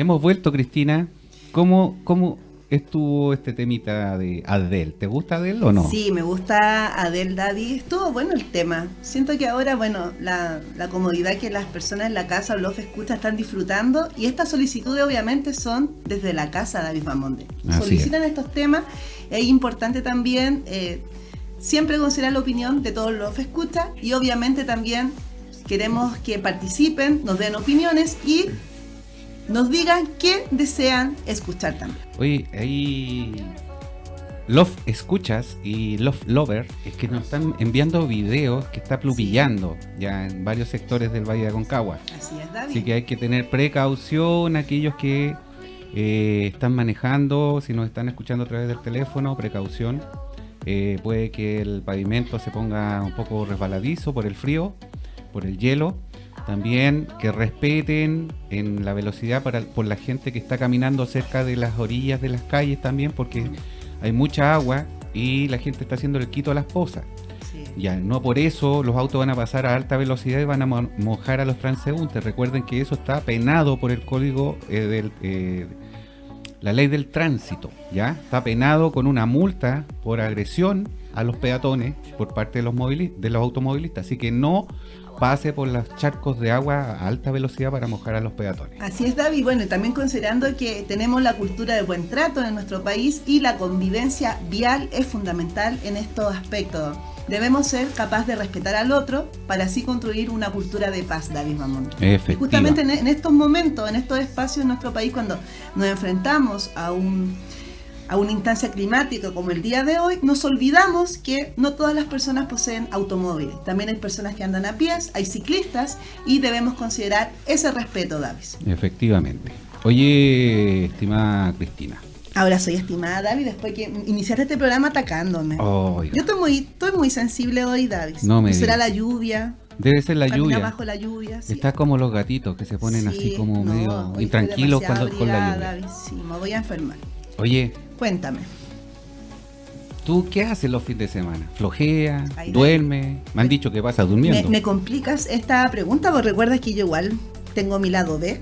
Hemos vuelto, Cristina. ¿Cómo estuvo este temita de Adele? ¿Te gusta Adele o no? Sí, me gusta Adele, David. Estuvo bueno el tema. Siento que ahora, bueno, la comodidad que las personas en la casa o los escucha están disfrutando, y estas solicitudes obviamente son desde la casa, David Bamonde. Solicitan estos temas. Es importante también siempre considerar la opinión de todos los escuchas, y obviamente también queremos que participen, nos den opiniones y nos digan qué desean escuchar también. Oye, ahí Love Escuchas y Love Lover es que nos están enviando videos que está pluvillando ya en varios sectores del Valle de Aconcagua. Así es, David. Así que hay que tener precaución, aquellos que están manejando, si nos están escuchando a través del teléfono, precaución. Puede que el pavimento se ponga un poco resbaladizo por el frío, por el hielo. También que respeten en la velocidad por la gente que está caminando cerca de las orillas de las calles también, porque hay mucha agua y la gente está haciendo el quito a las pozas. Sí. Ya, no por eso los autos van a pasar a alta velocidad y van a mojar a los transeúntes. Recuerden que eso está penado por el código la ley del tránsito, ¿ya? Está penado con una multa por agresión a los peatones por parte de los automovilistas. Así que no pase por los charcos de agua a alta velocidad para mojar a los peatones. Así es, David. Bueno, y también considerando que tenemos la cultura del buen trato en nuestro país, y la convivencia vial es fundamental en estos aspectos. Debemos ser capaces de respetar al otro para así construir una cultura de paz, David Mamón. Efectiva. Justamente en estos momentos, en estos espacios en nuestro país, cuando nos enfrentamos a una instancia climática como el día de hoy, nos olvidamos que no todas las personas poseen automóviles. También hay personas que andan a pies, hay ciclistas, y debemos considerar ese respeto, David. Efectivamente. Oye, estimada Cristina. Ahora soy estimada, David, después que iniciaste este programa atacándome. Oiga. Yo estoy muy sensible hoy, David. No me ¿Será digas. la lluvia? Debe ser la Camina lluvia. bajo la lluvia. Sí. Está como los gatitos que se ponen Sí, así como no, medio hoy intranquilos estoy demasiado con la abrigada, lluvia. David. Sí, me voy a enfermar. Oye, Cuéntame. ¿tú qué haces los fines de semana? ¿Flojea? Ay, ¿Duerme? Me han dicho que pasas durmiendo. Me complicas esta pregunta, porque recuerdas que yo igual tengo mi lado B.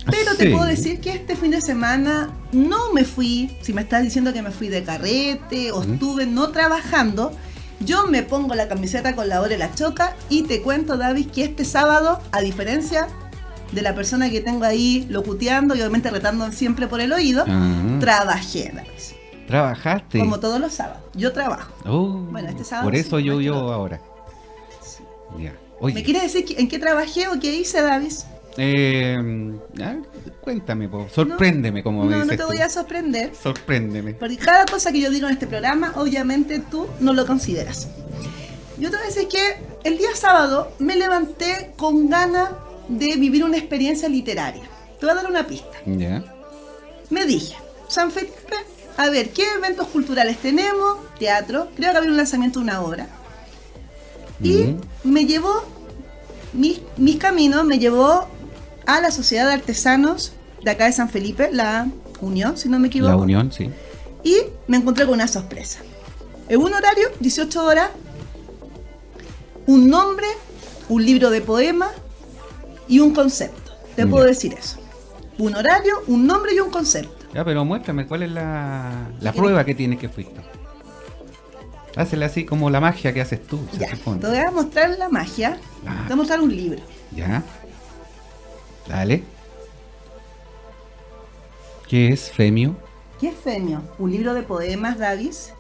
Pero te Sí. puedo decir que este fin de semana no me fui, si me estás diciendo que me fui de carrete o estuve no trabajando, yo me pongo la camiseta con la hora y la choca, y te cuento, David, que este sábado, a diferencia de la persona que tengo ahí locuteando y obviamente retando siempre por el oído, trabajé, David. ¿Trabajaste? Como todos los sábados, yo trabajo. Bueno, este sábado por sí, eso yo más que yo todo. ahora. Sí. Ya. Oye, ¿Me quieres decir en qué trabajé o qué hice, David? cuéntame, sorpréndeme, como me No, dices no te voy tú. a sorprender. Sorpréndeme. Porque cada cosa que yo digo en este programa, obviamente tú no lo consideras. Yo te voy a decir que el día sábado me levanté con ganas de vivir una experiencia literaria. Te voy a dar una pista. Ya. Me dije, San Felipe, a ver, ¿qué eventos culturales tenemos? Teatro, creo que había un lanzamiento de una obra. Y me llevó, mis caminos me llevó a la Sociedad de Artesanos de acá de San Felipe, la Unión, si no me equivoco. La Unión, sí. Y me encontré con una sorpresa. En un horario, 18 horas, un nombre, un libro de poemas y un concepto. Te puedo decir eso. Un horario, un nombre y un concepto. Ya, pero muéstrame cuál es la prueba que tienes que fuiste. Hazle así como la magia que haces tú. Ya, se supone. te voy a mostrar la magia. Te voy a mostrar un libro. Ya. Dale. ¿Qué es Femio? ¿Qué es Femio? Un libro de poemas, Davis.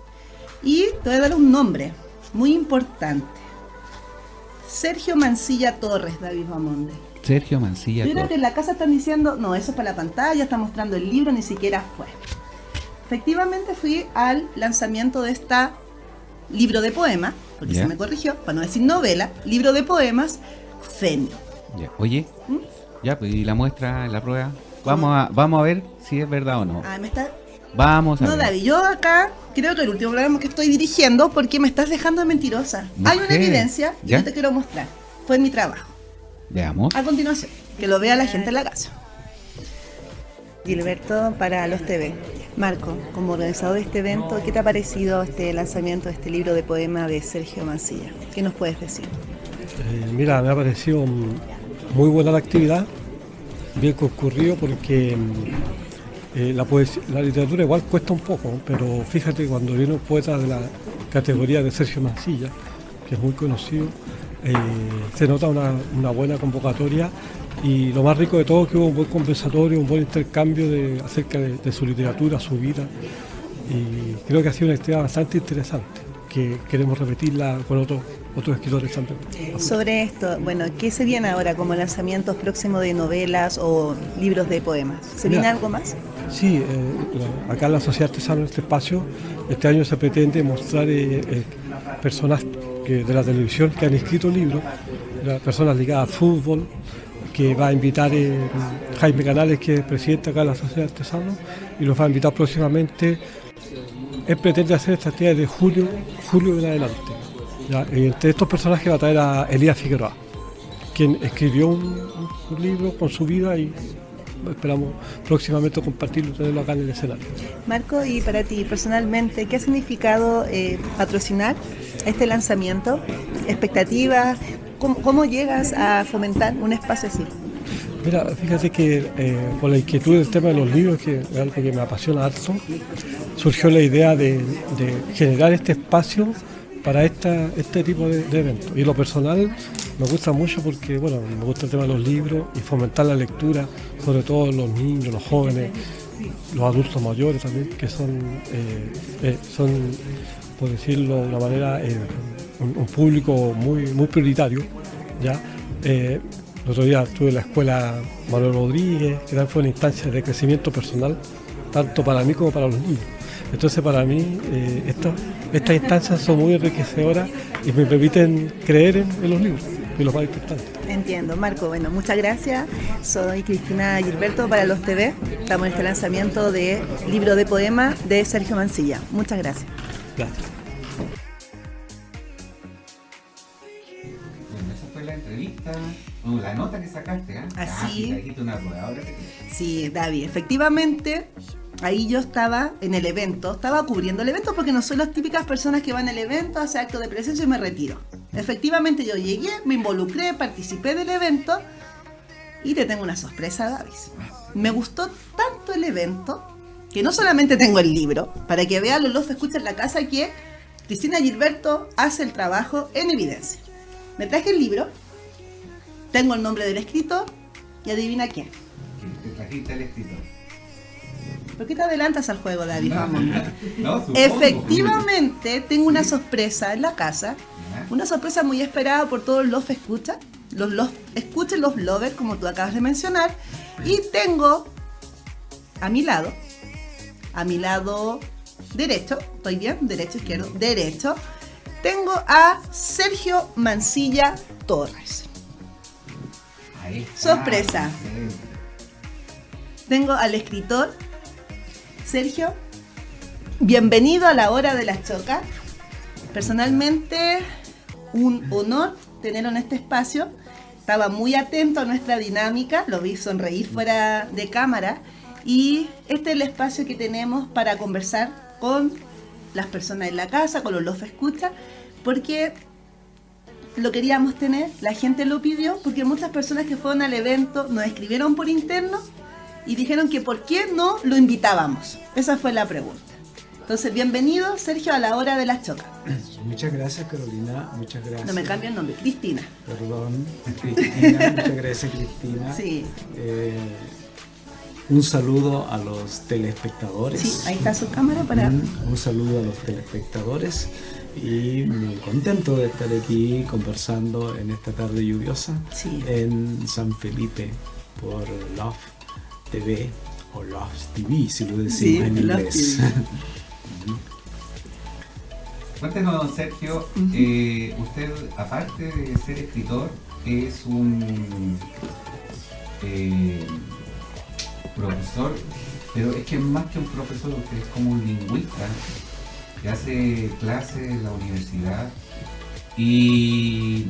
Y te voy a dar un nombre muy importante. Sergio Mancilla Torres, David Bamonde. Sergio Mancilla Yo creo que Torres. en la casa están diciendo, no, eso es para la pantalla, está mostrando el libro, ni siquiera fue. Efectivamente fui al lanzamiento de esta libro de poemas, porque Ya. se me corrigió, para no decir novela, libro de poemas, Femio. Ya. Oye, ya, pues y la muestra, la prueba. Vamos a ver si es verdad o no. Ah, me está... Vamos a No, ver. David, yo acá creo que el último programa que estoy dirigiendo, porque me estás dejando de mentirosa. Hay una Mujer, evidencia que ¿ya? yo te quiero mostrar. Fue mi trabajo. Veamos. A continuación, que lo vea la gente en la casa. Gilberto para los TV. Marco, como organizador de este evento, ¿qué te ha parecido este lanzamiento de este libro de poema de Sergio Mancilla? ¿Qué nos puedes decir? Mira, me ha parecido muy buena la actividad. bien concurrido porque la literatura igual cuesta un poco, pero fíjate, cuando viene un poeta de la categoría de Sergio Mansilla, que es muy conocido, se nota una buena convocatoria, y lo más rico de todo es que hubo un buen conversatorio, un buen intercambio acerca de su literatura, su vida, y creo que ha sido una actividad bastante interesante, que queremos repetirla con otros escritores también. Sobre esto, bueno, ¿qué se viene ahora como lanzamientos próximos de novelas o libros de poemas? ¿Se viene algo más? Sí, acá en la Sociedad Artesana, en este espacio, este año se pretende mostrar personas de la televisión que han escrito libros, personas ligadas al fútbol, que va a invitar Jaime Canales, que es presidente acá de la Sociedad Artesana, y los va a invitar próximamente. Él pretende hacer esta actividad de julio en adelante. ¿Ya? Entre estos personajes va a traer a Elías Figueroa, quien escribió un libro con su vida, y esperamos próximamente compartirlo, tenerlo acá en el escenario. Marco, y para ti personalmente, ¿qué ha significado patrocinar este lanzamiento? ¿Expectativas? ¿Cómo llegas a fomentar un espacio así? Mira, fíjate que por la inquietud del tema de los libros, que es algo que me apasiona harto, surgió la idea de generar este espacio para este tipo de eventos. Y lo personal me gusta mucho porque, bueno, me gusta el tema de los libros y fomentar la lectura, sobre todo los niños, los jóvenes, los adultos mayores también, que son por decirlo de una manera, un público muy prioritario, ¿ya? El otro día estuve en la escuela Manuel Rodríguez, que también fue una instancia de crecimiento personal, tanto para mí como para los niños. Entonces, para mí, estas instancias son muy enriquecedoras y me permiten creer en los libros, y lo más importante. Entiendo, Marco. Bueno, muchas gracias. Soy Cristina Gilberto para los TV. Estamos en este lanzamiento de libro de poema de Sergio Mansilla. Muchas gracias. Gracias. Bueno, esa fue la entrevista, la nota que sacaste, ¿eh? Así. Ahora Sí, David, efectivamente, ahí yo estaba en el evento, estaba cubriendo el evento porque no soy las típicas personas que van al evento, hace acto de presencia y me retiro. Efectivamente yo llegué, me involucré, participé del evento y te tengo una sorpresa, David. Me gustó tanto el evento que no solamente tengo el libro, para que vean los que escuchan en la casa que Cristina Gilberto hace el trabajo en evidencia. Me traje el libro, tengo el nombre del escritor y adivina quién. te trajiste al escritor. ¿Por qué te adelantas al juego, David? Vamos. No, supongo. Efectivamente, tengo una sorpresa en la casa. Una sorpresa muy esperada por todos los escuchas. Los escuchas, los lovers, como tú acabas de mencionar. Y tengo a mi lado derecho, ¿estoy bien? Derecho, izquierdo, derecho. Tengo a Sergio Mansilla Torres. Ahí está. Sorpresa. Tengo al escritor Sergio. Bienvenido a la hora de las chocas. Personalmente, un honor tenerlo en este espacio. Estaba muy atento a nuestra dinámica, lo vi sonreír fuera de cámara. Y este es el espacio que tenemos para conversar con las personas en la casa, con los Love Escucha, porque lo queríamos tener, la gente lo pidió, porque muchas personas que fueron al evento nos escribieron por interno y dijeron que por qué no lo invitábamos. Esa fue la pregunta. Entonces, bienvenido, Sergio, a la hora de las chocas. Muchas gracias, Carolina. Muchas gracias. No me cambia el nombre, Cristina. Perdón, Cristina. Muchas gracias, Cristina. Sí. Un saludo a los telespectadores. Sí, ahí está su cámara para... Un saludo a los telespectadores y muy contento de estar aquí conversando en esta tarde lluviosa en San Felipe por Love TV o Love TV, si lo decimos en inglés. Cuéntenos, don Sergio, usted, aparte de ser escritor, es un profesor, pero es que más que un profesor, usted es como un lingüista que hace clases en la universidad. Y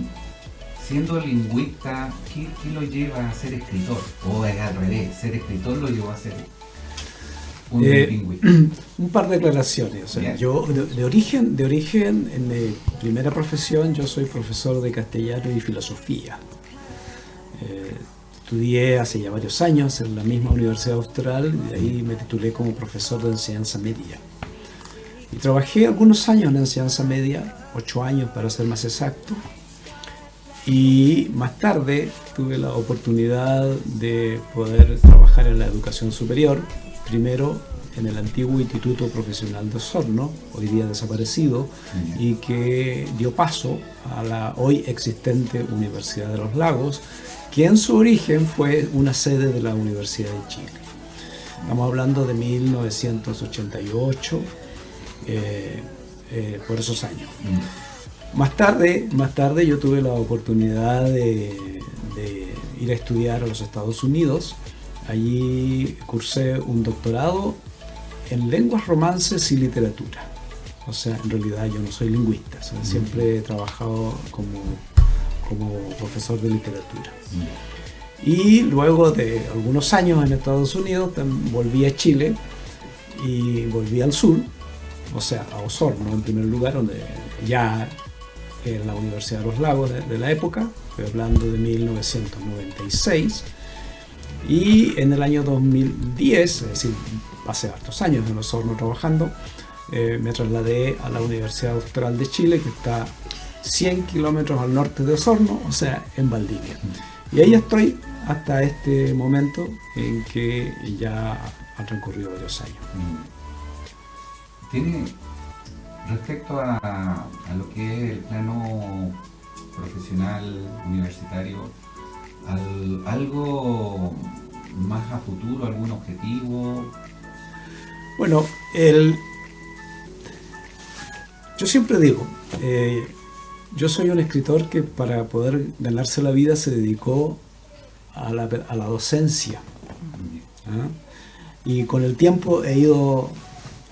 siendo lingüista, ¿qué lo lleva a ser escritor? O es al revés, ser escritor lo llevó a ser un lingüista. Un par de aclaraciones. O sea, yo de origen, en mi primera profesión, yo soy profesor de castellano y filosofía. estudié hace ya varios años en la misma Universidad Austral y de ahí me titulé como profesor de enseñanza media. Y trabajé algunos años en enseñanza media, 8 años para ser más exacto. Y más tarde tuve la oportunidad de poder trabajar en la educación superior, primero en el antiguo Instituto Profesional de Osorno, hoy día desaparecido, y que dio paso a la hoy existente Universidad de los Lagos, que en su origen fue una sede de la Universidad de Chile. Estamos hablando de 1988, por esos años. Más tarde yo tuve la oportunidad de ir a estudiar a los Estados Unidos. Allí cursé un doctorado en lenguas, romances y literatura. O sea, en realidad yo no soy lingüista, siempre he trabajado como profesor de literatura. Y luego de algunos años en Estados Unidos volví a Chile y volví al sur, o sea, a Osorno en primer lugar, donde ya en la Universidad de los Lagos de la época, estoy hablando de 1996, y en el año 2010, es decir, hace hartos años en Osorno trabajando, me trasladé a la Universidad Austral de Chile, que está 100 kilómetros al norte de Osorno, o sea, en Valdivia. Y ahí estoy hasta este momento en que ya han transcurrido varios años. Tiene, respecto a lo que es el plano profesional, universitario, algo más a futuro, algún objetivo. Bueno, yo siempre digo, yo soy un escritor que para poder ganarse la vida se dedicó a la docencia. Y con el tiempo he ido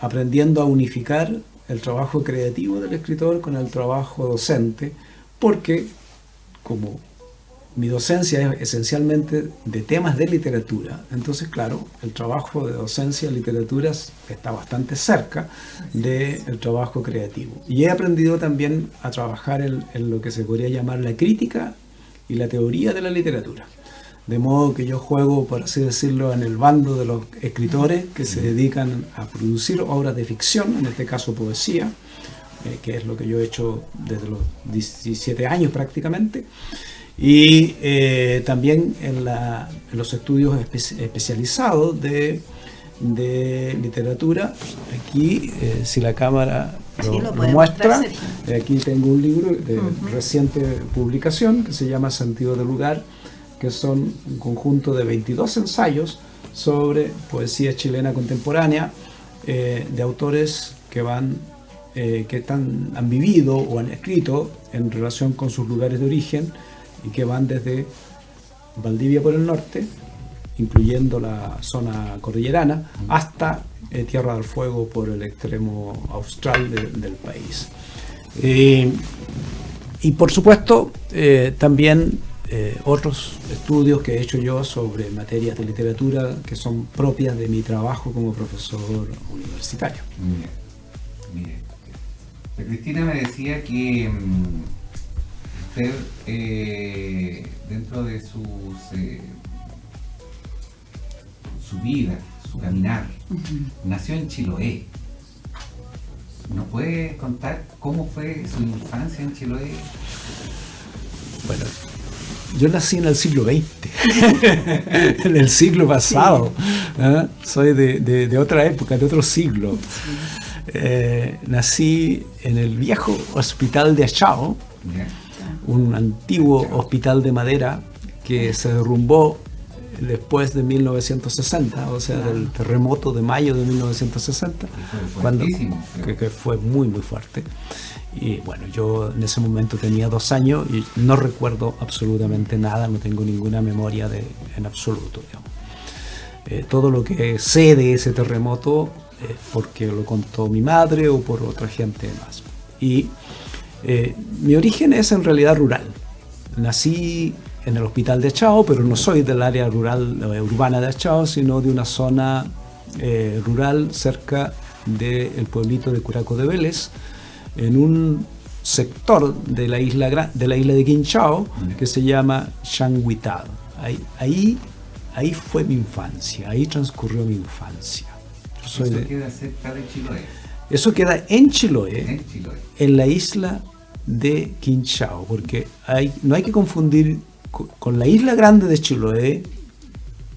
aprendiendo a unificar el trabajo creativo del escritor con el trabajo docente, porque como mi docencia es esencialmente de temas de literatura, entonces claro, el trabajo de docencia de literatura está bastante cerca del trabajo creativo. Y he aprendido también a trabajar en lo que se podría llamar la crítica y la teoría de la literatura. De modo que yo juego, por así decirlo, en el bando de los escritores que se dedican a producir obras de ficción, en este caso poesía, que es lo que yo he hecho desde los 17 años prácticamente, y también en los estudios especializados de literatura. Aquí, si la cámara lo muestra, aquí tengo un libro de reciente publicación que se llama Sentido del Lugar, que son un conjunto de 22 ensayos sobre poesía chilena contemporánea, de autores que han vivido o han escrito en relación con sus lugares de origen, y que van desde Valdivia por el norte, incluyendo la zona cordillerana, hasta Tierra del Fuego por el extremo austral del país. Y por supuesto, también otros estudios que he hecho yo sobre materias de literatura que son propias de mi trabajo como profesor universitario. Mire. Cristina me decía que usted, dentro de su vida, su caminar, nació en Chiloé. ¿Nos puede contar cómo fue su infancia en Chiloé? Bueno, yo nací en el siglo XX, en el siglo pasado. Sí. Soy de otra época, de otro siglo. Nací en el viejo hospital de Achao, un antiguo hospital de madera que se derrumbó después de 1960, o sea, del terremoto de mayo de 1960, que fue muy muy fuerte. Y bueno, yo en ese momento tenía 2 años y no recuerdo absolutamente nada, no tengo ninguna memoria en absoluto, digamos. Todo lo que sé de ese terremoto porque lo contó mi madre o por otra gente más. Y mi origen es en realidad rural. Nací en el hospital de Achao, pero no soy del área rural urbana de Achao, sino de una zona rural cerca del pueblito de Curaco de Vélez, en un sector de la isla de Quinchao que se llama Changuitado. ahí fue mi infancia, ahí transcurrió mi infancia. Eso queda cerca de Chiloé. Eso queda en Chiloé, en la isla de Quinchao, porque no hay que confundir con la isla grande de Chiloé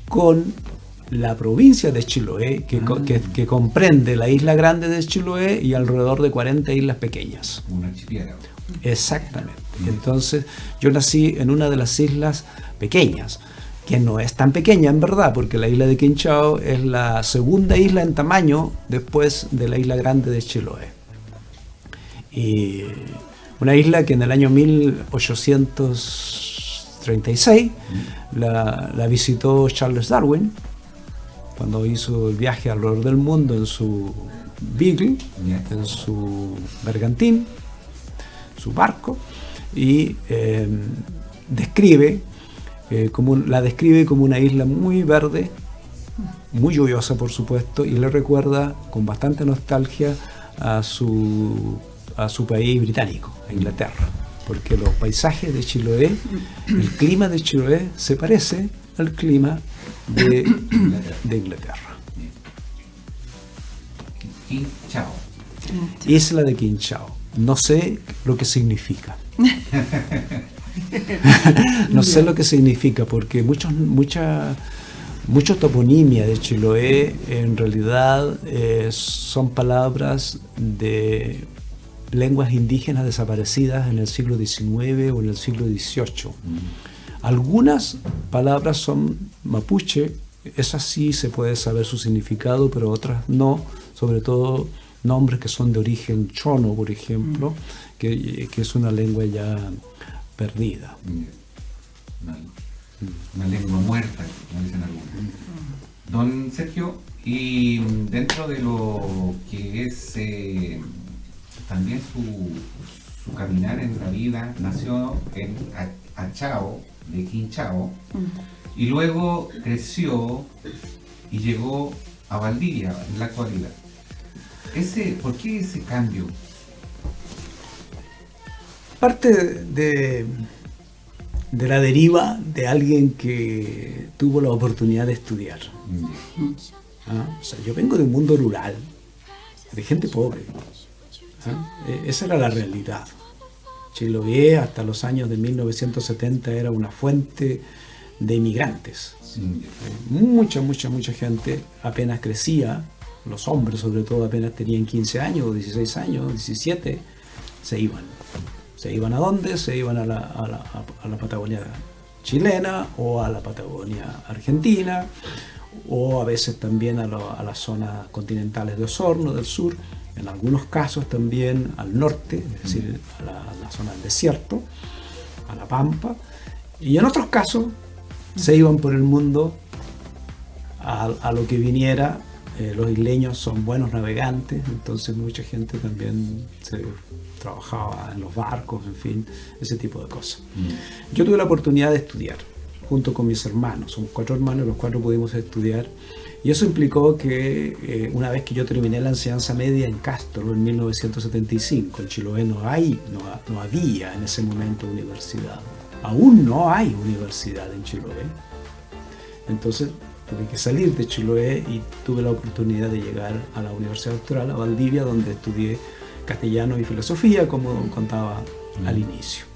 con la provincia de Chiloé, que comprende la isla grande de Chiloé y alrededor de 40 islas pequeñas. Un archipiélago. Exactamente. Entonces, yo nací en una de las islas pequeñas, que no es tan pequeña en verdad, porque la isla de Quinchao es la segunda isla en tamaño después de la isla grande de Chiloé. Y una isla que en el año 1836 la visitó Charles Darwin, cuando hizo el viaje alrededor del mundo en su Beagle, en su bergantín, su barco, y la describe como una isla muy verde, muy lluviosa por supuesto, y le recuerda con bastante nostalgia a su país británico, a Inglaterra, porque los paisajes de Chiloé, el clima de Chiloé se parece al clima de Inglaterra. Quinchao. Isla de Quinchao. No sé lo que significa. No sé lo que significa, porque mucha toponimia de Chiloé en realidad son palabras de lenguas indígenas desaparecidas en el siglo XIX o en el siglo XVIII. Algunas palabras son mapuche, esas sí se puede saber su significado, pero otras no, sobre todo nombres que son de origen chono, por ejemplo, que es una lengua ya perdida. Una lengua muerta, como dicen algunos. Don Sergio, y dentro de lo que es también su caminar en la vida, nació en Achao, de Quinchao, y luego creció y llegó a Valdivia en la actualidad. ¿Por qué ese cambio? Parte de la deriva de alguien que tuvo la oportunidad de estudiar. O sea, yo vengo de un mundo rural, de gente pobre. Esa era la realidad. Chiloé hasta los años de 1970 era una fuente de inmigrantes. Mucha gente apenas crecía, los hombres sobre todo apenas tenían 15 años, 16 años, 17, se iban. ¿Se iban a dónde? Se iban a la Patagonia chilena o a la Patagonia argentina, o a veces también a las zonas continentales de Osorno, del sur, en algunos casos también al norte, es decir, a la zona del desierto, a la Pampa, y en otros casos se iban por el mundo a lo que viniera. Los isleños son buenos navegantes, entonces mucha gente también trabajaba en los barcos, en fin, ese tipo de cosas. Yo tuve la oportunidad de estudiar junto con mis hermanos, somos 4 hermanos, los 4 pudimos estudiar, y eso implicó que una vez que yo terminé la enseñanza media en Castro en 1975, en Chiloé no había en ese momento universidad, aún no hay universidad en Chiloé, entonces tuve que salir de Chiloé y tuve la oportunidad de llegar a la Universidad Austral, a Valdivia, donde estudié castellano y filosofía, como contaba al inicio.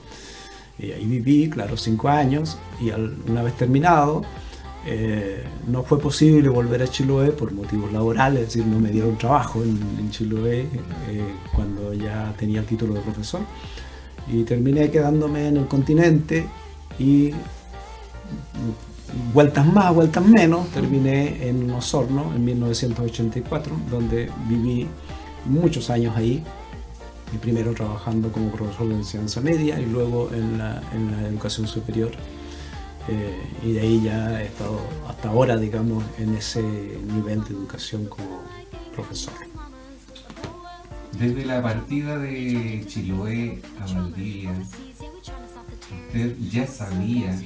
Y ahí viví, claro, 5 años, y una vez terminado, no fue posible volver a Chiloé por motivos laborales, es decir, no me dieron trabajo en Chiloé cuando ya tenía el título de profesor, y terminé quedándome en el continente y vueltas más, vueltas menos, terminé en Osorno en 1984, donde viví muchos años ahí, y primero trabajando como profesor de enseñanza media y luego en la educación superior, y de ahí ya he estado hasta ahora, digamos, en ese nivel de educación como profesor. Desde la partida de Chiloé a Valdivia, ¿usted ya sabía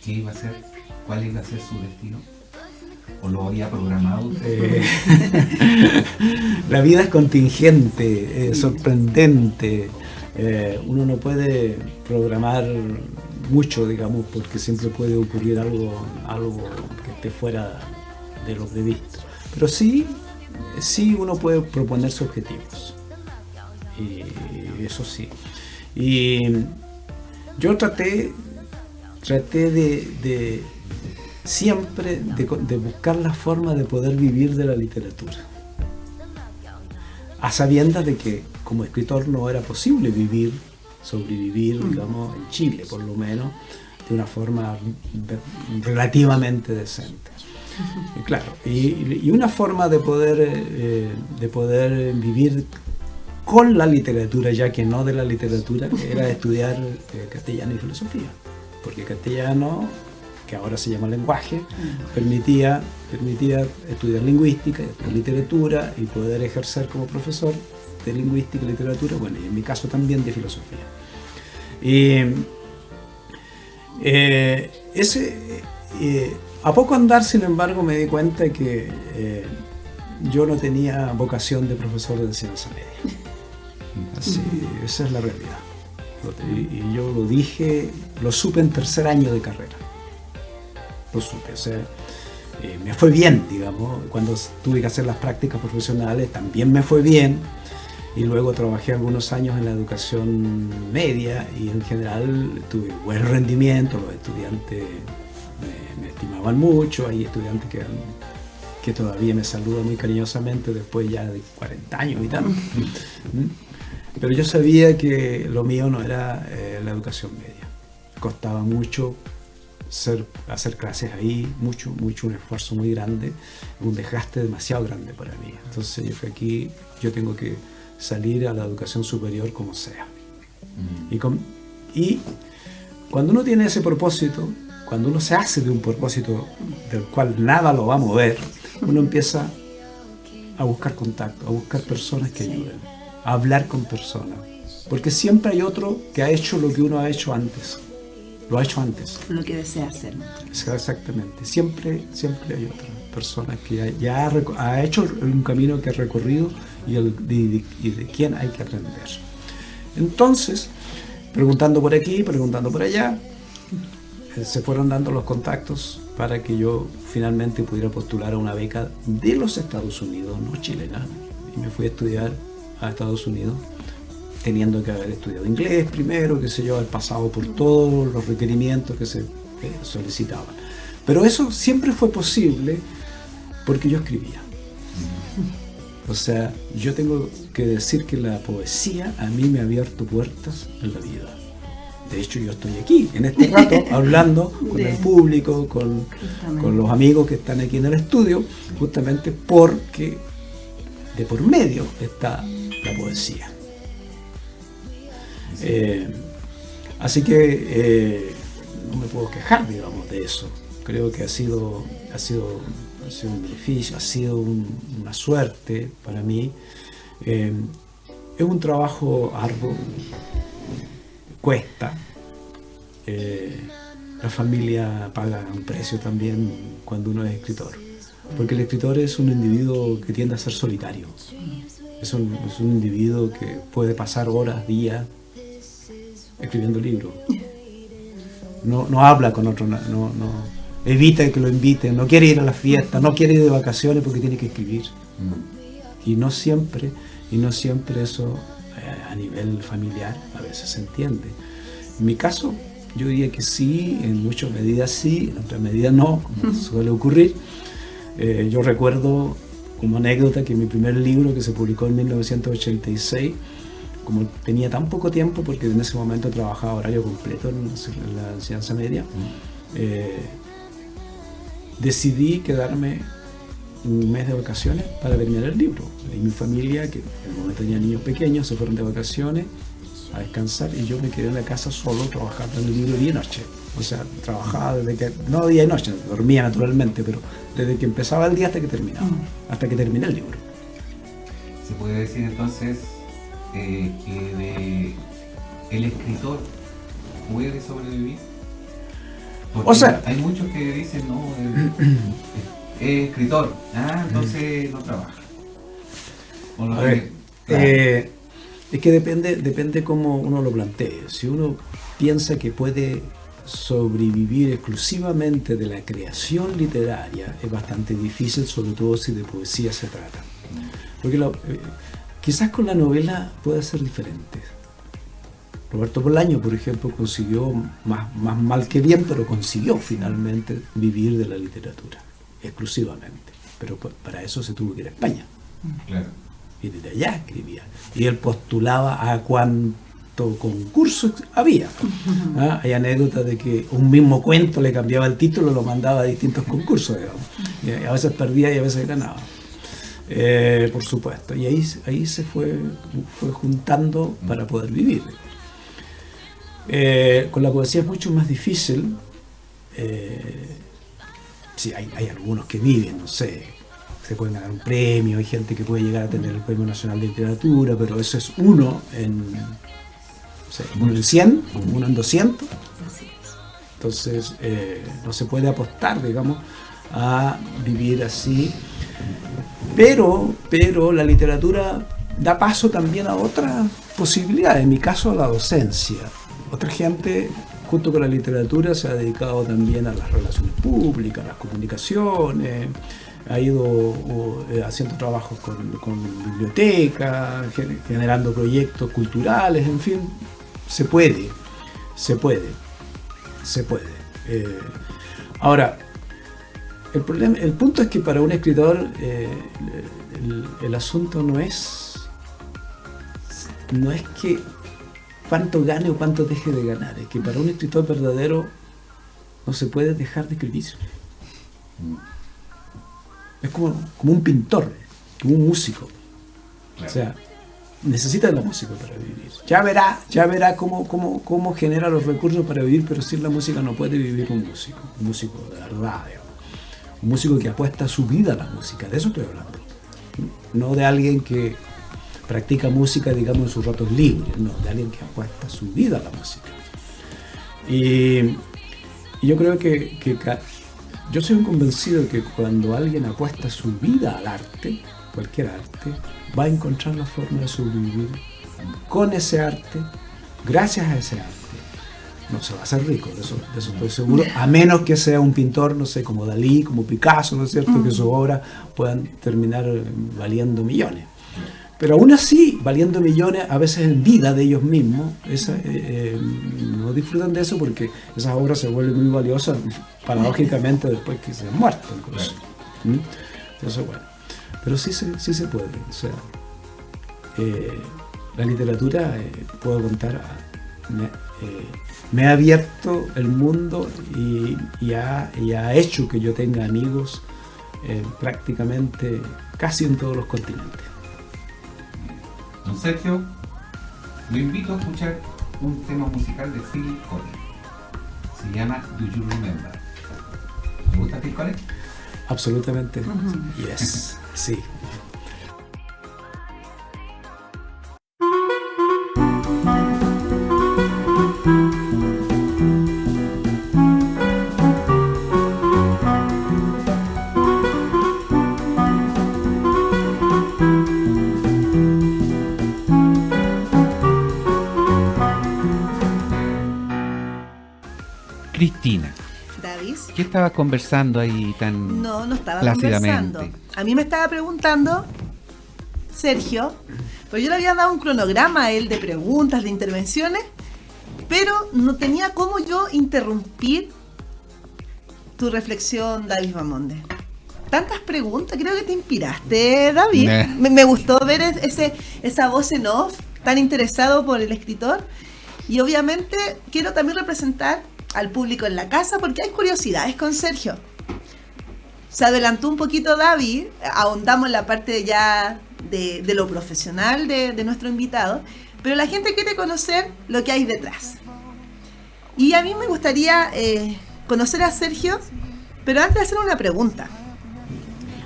qué iba a ser, cuál iba a ser su destino? ¿O lo había programado usted? La vida es contingente, sorprendente. uno no puede programar mucho, digamos, porque siempre puede ocurrir algo que esté fuera de lo previsto. Pero sí uno puede proponerse objetivos. Y eso sí. Y yo traté de siempre de buscar la forma de poder vivir de la literatura, a sabiendas de que como escritor no era posible sobrevivir, digamos, en Chile por lo menos, de una forma relativamente decente. Y claro, y una forma de poder vivir con la literatura, ya que no de la literatura, era estudiar castellano y filosofía, porque castellano, que ahora se llama lenguaje, permitía estudiar lingüística, estudiar literatura y poder ejercer como profesor de lingüística y literatura, bueno, y en mi caso también de filosofía. Y a poco andar, sin embargo, me di cuenta que yo no tenía vocación de profesor de enseñanza media. Así, esa es la realidad. Y yo lo supe en tercer año de carrera. Lo supe, o sea, me fue bien, digamos. Cuando tuve que hacer las prácticas profesionales también me fue bien. Y luego trabajé algunos años en la educación media y en general tuve buen rendimiento, los estudiantes me estimaban mucho, hay estudiantes que todavía me saludan muy cariñosamente después ya de 40 años y tanto. Pero yo sabía que lo mío no era la educación media. Costaba mucho hacer clases ahí, mucho, un esfuerzo muy grande, un desgaste demasiado grande para mí. Entonces yo tengo que salir a la educación superior como sea. Y cuando uno tiene ese propósito, cuando uno se hace de un propósito del cual nada lo va a mover, uno empieza a buscar contacto, a buscar personas que ayuden, a hablar con personas. Porque siempre hay otro que ha hecho lo que uno ha hecho antes. Lo ha hecho antes. Lo que desea hacer. Exactamente. Siempre hay otra persona que ya ha hecho un camino que ha recorrido y de quién hay que aprender. Entonces, preguntando por aquí, preguntando por allá, se fueron dando los contactos para que yo finalmente pudiera postular a una beca de los Estados Unidos, no chilena, y me fui a estudiar a Estados Unidos, teniendo que haber estudiado inglés primero, qué sé yo, haber pasado por todos los requerimientos que se solicitaban. Pero eso siempre fue posible porque yo escribía. O sea, yo tengo que decir que la poesía a mí me ha abierto puertas en la vida. De hecho, yo estoy aquí, en este rato, hablando con el público, con los amigos que están aquí en el estudio, justamente porque de por medio está la poesía. Así que no me puedo quejar, digamos, de eso. Creo que ha sido un beneficio, ha sido una suerte para mí. Es un trabajo arduo, cuesta. La familia paga un precio también cuando uno es escritor, porque el escritor es un individuo que tiende a ser solitario. Es un individuo que puede pasar horas, días escribiendo libros. No habla con otros, no evita que lo inviten, no quiere ir a las fiestas, no quiere ir de vacaciones porque tiene que escribir. Y no siempre eso a nivel familiar a veces se entiende. En mi caso, yo diría que sí, en muchas medidas sí, en otras medidas no, como suele ocurrir. Yo recuerdo como anécdota que mi primer libro, que se publicó en 1986, como tenía tan poco tiempo, porque en ese momento trabajaba horario completo en la enseñanza media, decidí quedarme un mes de vacaciones para terminar el libro. Y mi familia, que en el momento tenía niños pequeños, se fueron de vacaciones a descansar y yo me quedé en la casa solo trabajando en el libro día y noche. O sea, trabajaba desde que, no día y noche, dormía naturalmente, pero desde que empezaba el día hasta que terminaba, hasta que terminé el libro. ¿Se puede decir entonces que el escritor puede sobrevivir? Porque o sea, hay muchos que dicen, no, es escritor, entonces no trabaja. A ver, Es que depende cómo uno lo plantee. Si uno piensa que puede sobrevivir exclusivamente de la creación literaria, es bastante difícil, sobre todo si de poesía se trata. Porque quizás con la novela puede ser diferente. Roberto Bolaño, por ejemplo, consiguió, más mal que bien, pero consiguió finalmente vivir de la literatura, exclusivamente. Pero para eso se tuvo que ir a España. Claro. Y desde allá escribía. Y él postulaba a cuánto concurso había. ¿Ah? Hay anécdotas de que un mismo cuento le cambiaba el título, lo mandaba a distintos concursos, digamos. Y a veces perdía y a veces ganaba. Por supuesto. Y ahí se fue juntando para poder vivir. Con la poesía es mucho más difícil. Sí, hay algunos que viven, no sé, se pueden ganar un premio, hay gente que puede llegar a tener el Premio Nacional de Literatura, pero eso es uno en 100, uno en 200. Entonces no se puede apostar, digamos, a vivir así. Pero la literatura da paso también a otras posibilidades, en mi caso a la docencia. Otra gente, junto con la literatura, se ha dedicado también a las relaciones públicas, a las comunicaciones, ha ido haciendo trabajos con bibliotecas, generando proyectos culturales, en fin, se puede. Ahora, el punto es que para un escritor el asunto no es que cuánto gane o cuánto deje de ganar, es que para un escritor verdadero no se puede dejar de escribir. Es como un pintor, como un músico. Claro. O sea, necesita la música para vivir. Ya verá cómo genera los recursos para vivir, pero sin la música no puede vivir un músico de verdad, digamos. Un músico que apuesta su vida a la música, de eso estoy hablando. No de alguien que practica música, digamos, en sus ratos libres, no, de alguien que apuesta su vida a la música. Y yo creo que yo soy un convencido de que cuando alguien apuesta su vida al arte, cualquier arte, va a encontrar la forma de sobrevivir con ese arte, gracias a ese arte. No se va a hacer rico, de eso estoy seguro, a menos que sea un pintor, no sé, como Dalí, como Picasso, ¿no es cierto?, que sus obras puedan terminar valiendo millones. Pero aún así, valiendo millones, a veces en vida de ellos mismos, no disfrutan de eso porque esas obras se vuelven muy valiosas, paradójicamente, después que se han muerto. Incluso. Entonces, bueno, pero sí se puede. O sea, la literatura, puedo contar, me ha abierto el mundo y ha hecho que yo tenga amigos prácticamente casi en todos los continentes. Don Sergio, lo invito a escuchar un tema musical de Phil Collins. Se llama Do You Remember? ¿Le gusta Phil Collins? Absolutamente. Yes, sí. Cristina. Davis. ¿Qué estabas conversando ahí tan No estaba plácidamente? conversando. A mí me estaba preguntando Sergio, pues yo le había dado un cronograma a él de preguntas, de intervenciones, pero no tenía cómo yo interrumpir tu reflexión, David Bamonde. Tantas preguntas, creo que te inspiraste, David. Me gustó ver esa voz en off, tan interesado por el escritor. Y obviamente quiero también representar al público en la casa porque hay curiosidades con Sergio. Se adelantó un poquito David, ahondamos en la parte ya de lo profesional de nuestro invitado, pero la gente quiere conocer lo que hay detrás. Y a mí me gustaría conocer a Sergio, pero antes de hacer una pregunta.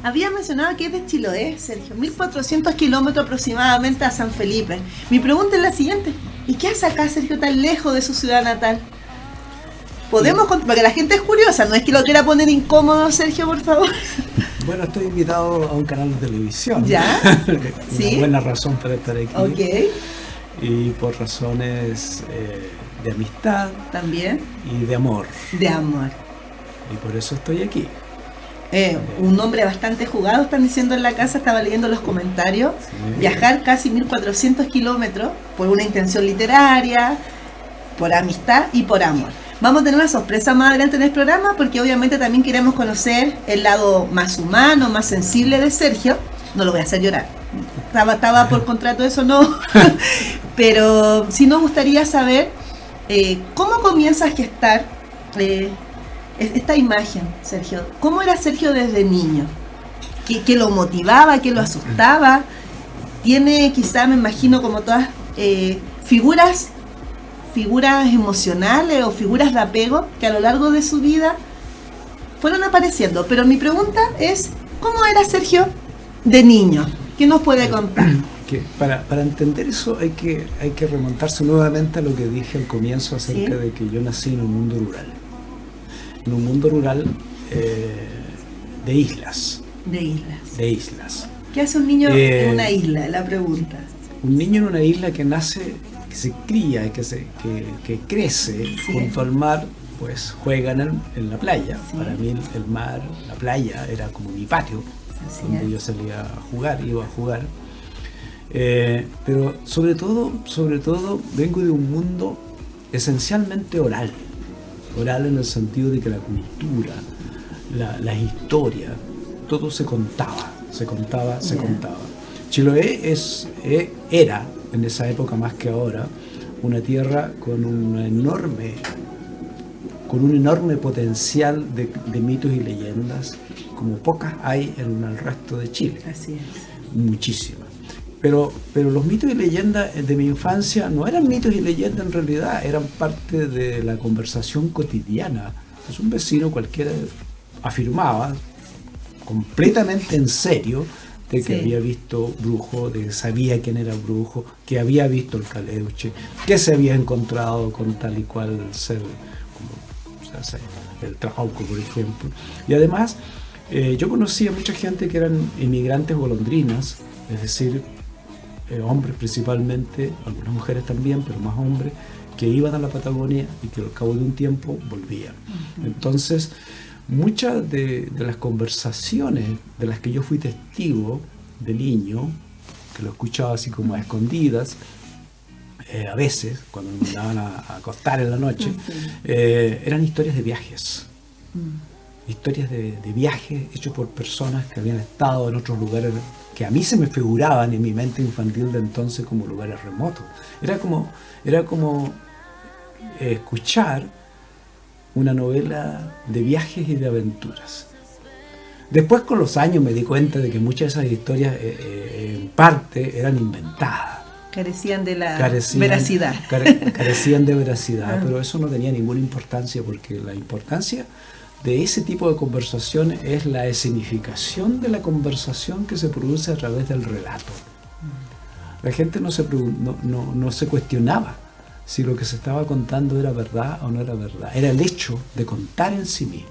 Había mencionado que es de Chiloé, Sergio, 1400 kilómetros aproximadamente a San Felipe. Mi pregunta es la siguiente: ¿y qué hace acá, Sergio, tan lejos de su ciudad natal? Podemos, porque la gente es curiosa, no es que lo quiera poner incómodo, Sergio, por favor. Bueno, estoy invitado a un canal de televisión. ¿Ya? Una buena razón para estar aquí. Ok. y por razones de amistad también y de amor. De amor. Y por eso estoy aquí. Un hombre bastante jugado, están diciendo en la casa, estaba leyendo los comentarios. Sí. Viajar casi 1400 kilómetros por una intención literaria, por amistad y por amor. Vamos a tener una sorpresa más adelante en el programa, porque obviamente también queremos conocer el lado más humano, más sensible de Sergio. No lo voy a hacer llorar, estaba por contrato, eso no. Pero sí nos gustaría saber cómo comienza a gestar esta imagen, Sergio. ¿Cómo era Sergio desde niño? ¿Qué lo motivaba? ¿Qué lo asustaba? Tiene quizá, me imagino, como todas figuras emocionales o figuras de apego que a lo largo de su vida fueron apareciendo. Pero mi pregunta es, ¿cómo era Sergio de niño? ¿Qué nos puede contar? Que para entender eso hay que remontarse nuevamente a lo que dije al comienzo acerca de que yo nací en un mundo rural. En un mundo rural de islas. De islas. ¿Qué hace un niño en una isla? La pregunta. Un niño en una isla que nace, que se cría, que crece junto al mar, pues juega en la playa. Sí. Para mí el mar, la playa, era como mi patio, donde yo salía iba a jugar. Pero sobre todo vengo de un mundo esencialmente oral en el sentido de que la cultura, las historias, todo se contaba. Chiloé era, en esa época más que ahora, una tierra con un enorme potencial de mitos y leyendas, como pocas hay en el resto de Chile. Así es. Muchísimas. Pero los mitos y leyendas de mi infancia no eran mitos y leyendas en realidad, eran parte de la conversación cotidiana. Pues un vecino cualquiera afirmaba, completamente en serio, de que había visto brujo, de que sabía quién era brujo, que había visto el caleuche, que se había encontrado con tal y cual ser, como el trajauco, por ejemplo. Y además, yo conocía mucha gente que eran inmigrantes golondrinas, es decir, hombres principalmente, algunas mujeres también, pero más hombres, que iban a la Patagonia y que al cabo de un tiempo volvían. Uh-huh. Entonces, muchas de las conversaciones de las que yo fui testigo de niño, que lo escuchaba así como a escondidas, a veces, cuando me mandaban a acostar en la noche, eran historias de viajes. Historias de viajes hechos por personas que habían estado en otros lugares que a mí se me figuraban en mi mente infantil de entonces como lugares remotos. Era como escuchar una novela de viajes y de aventuras. Después, con los años, me di cuenta de que muchas de esas historias en parte eran inventadas. Carecían de la veracidad. Carecían de veracidad, pero eso no tenía ninguna importancia, porque la importancia de ese tipo de conversación es la escenificación de la conversación que se produce a través del relato. La gente no se cuestionaba si lo que se estaba contando era verdad o no era verdad. Era el hecho de contar en sí mismo.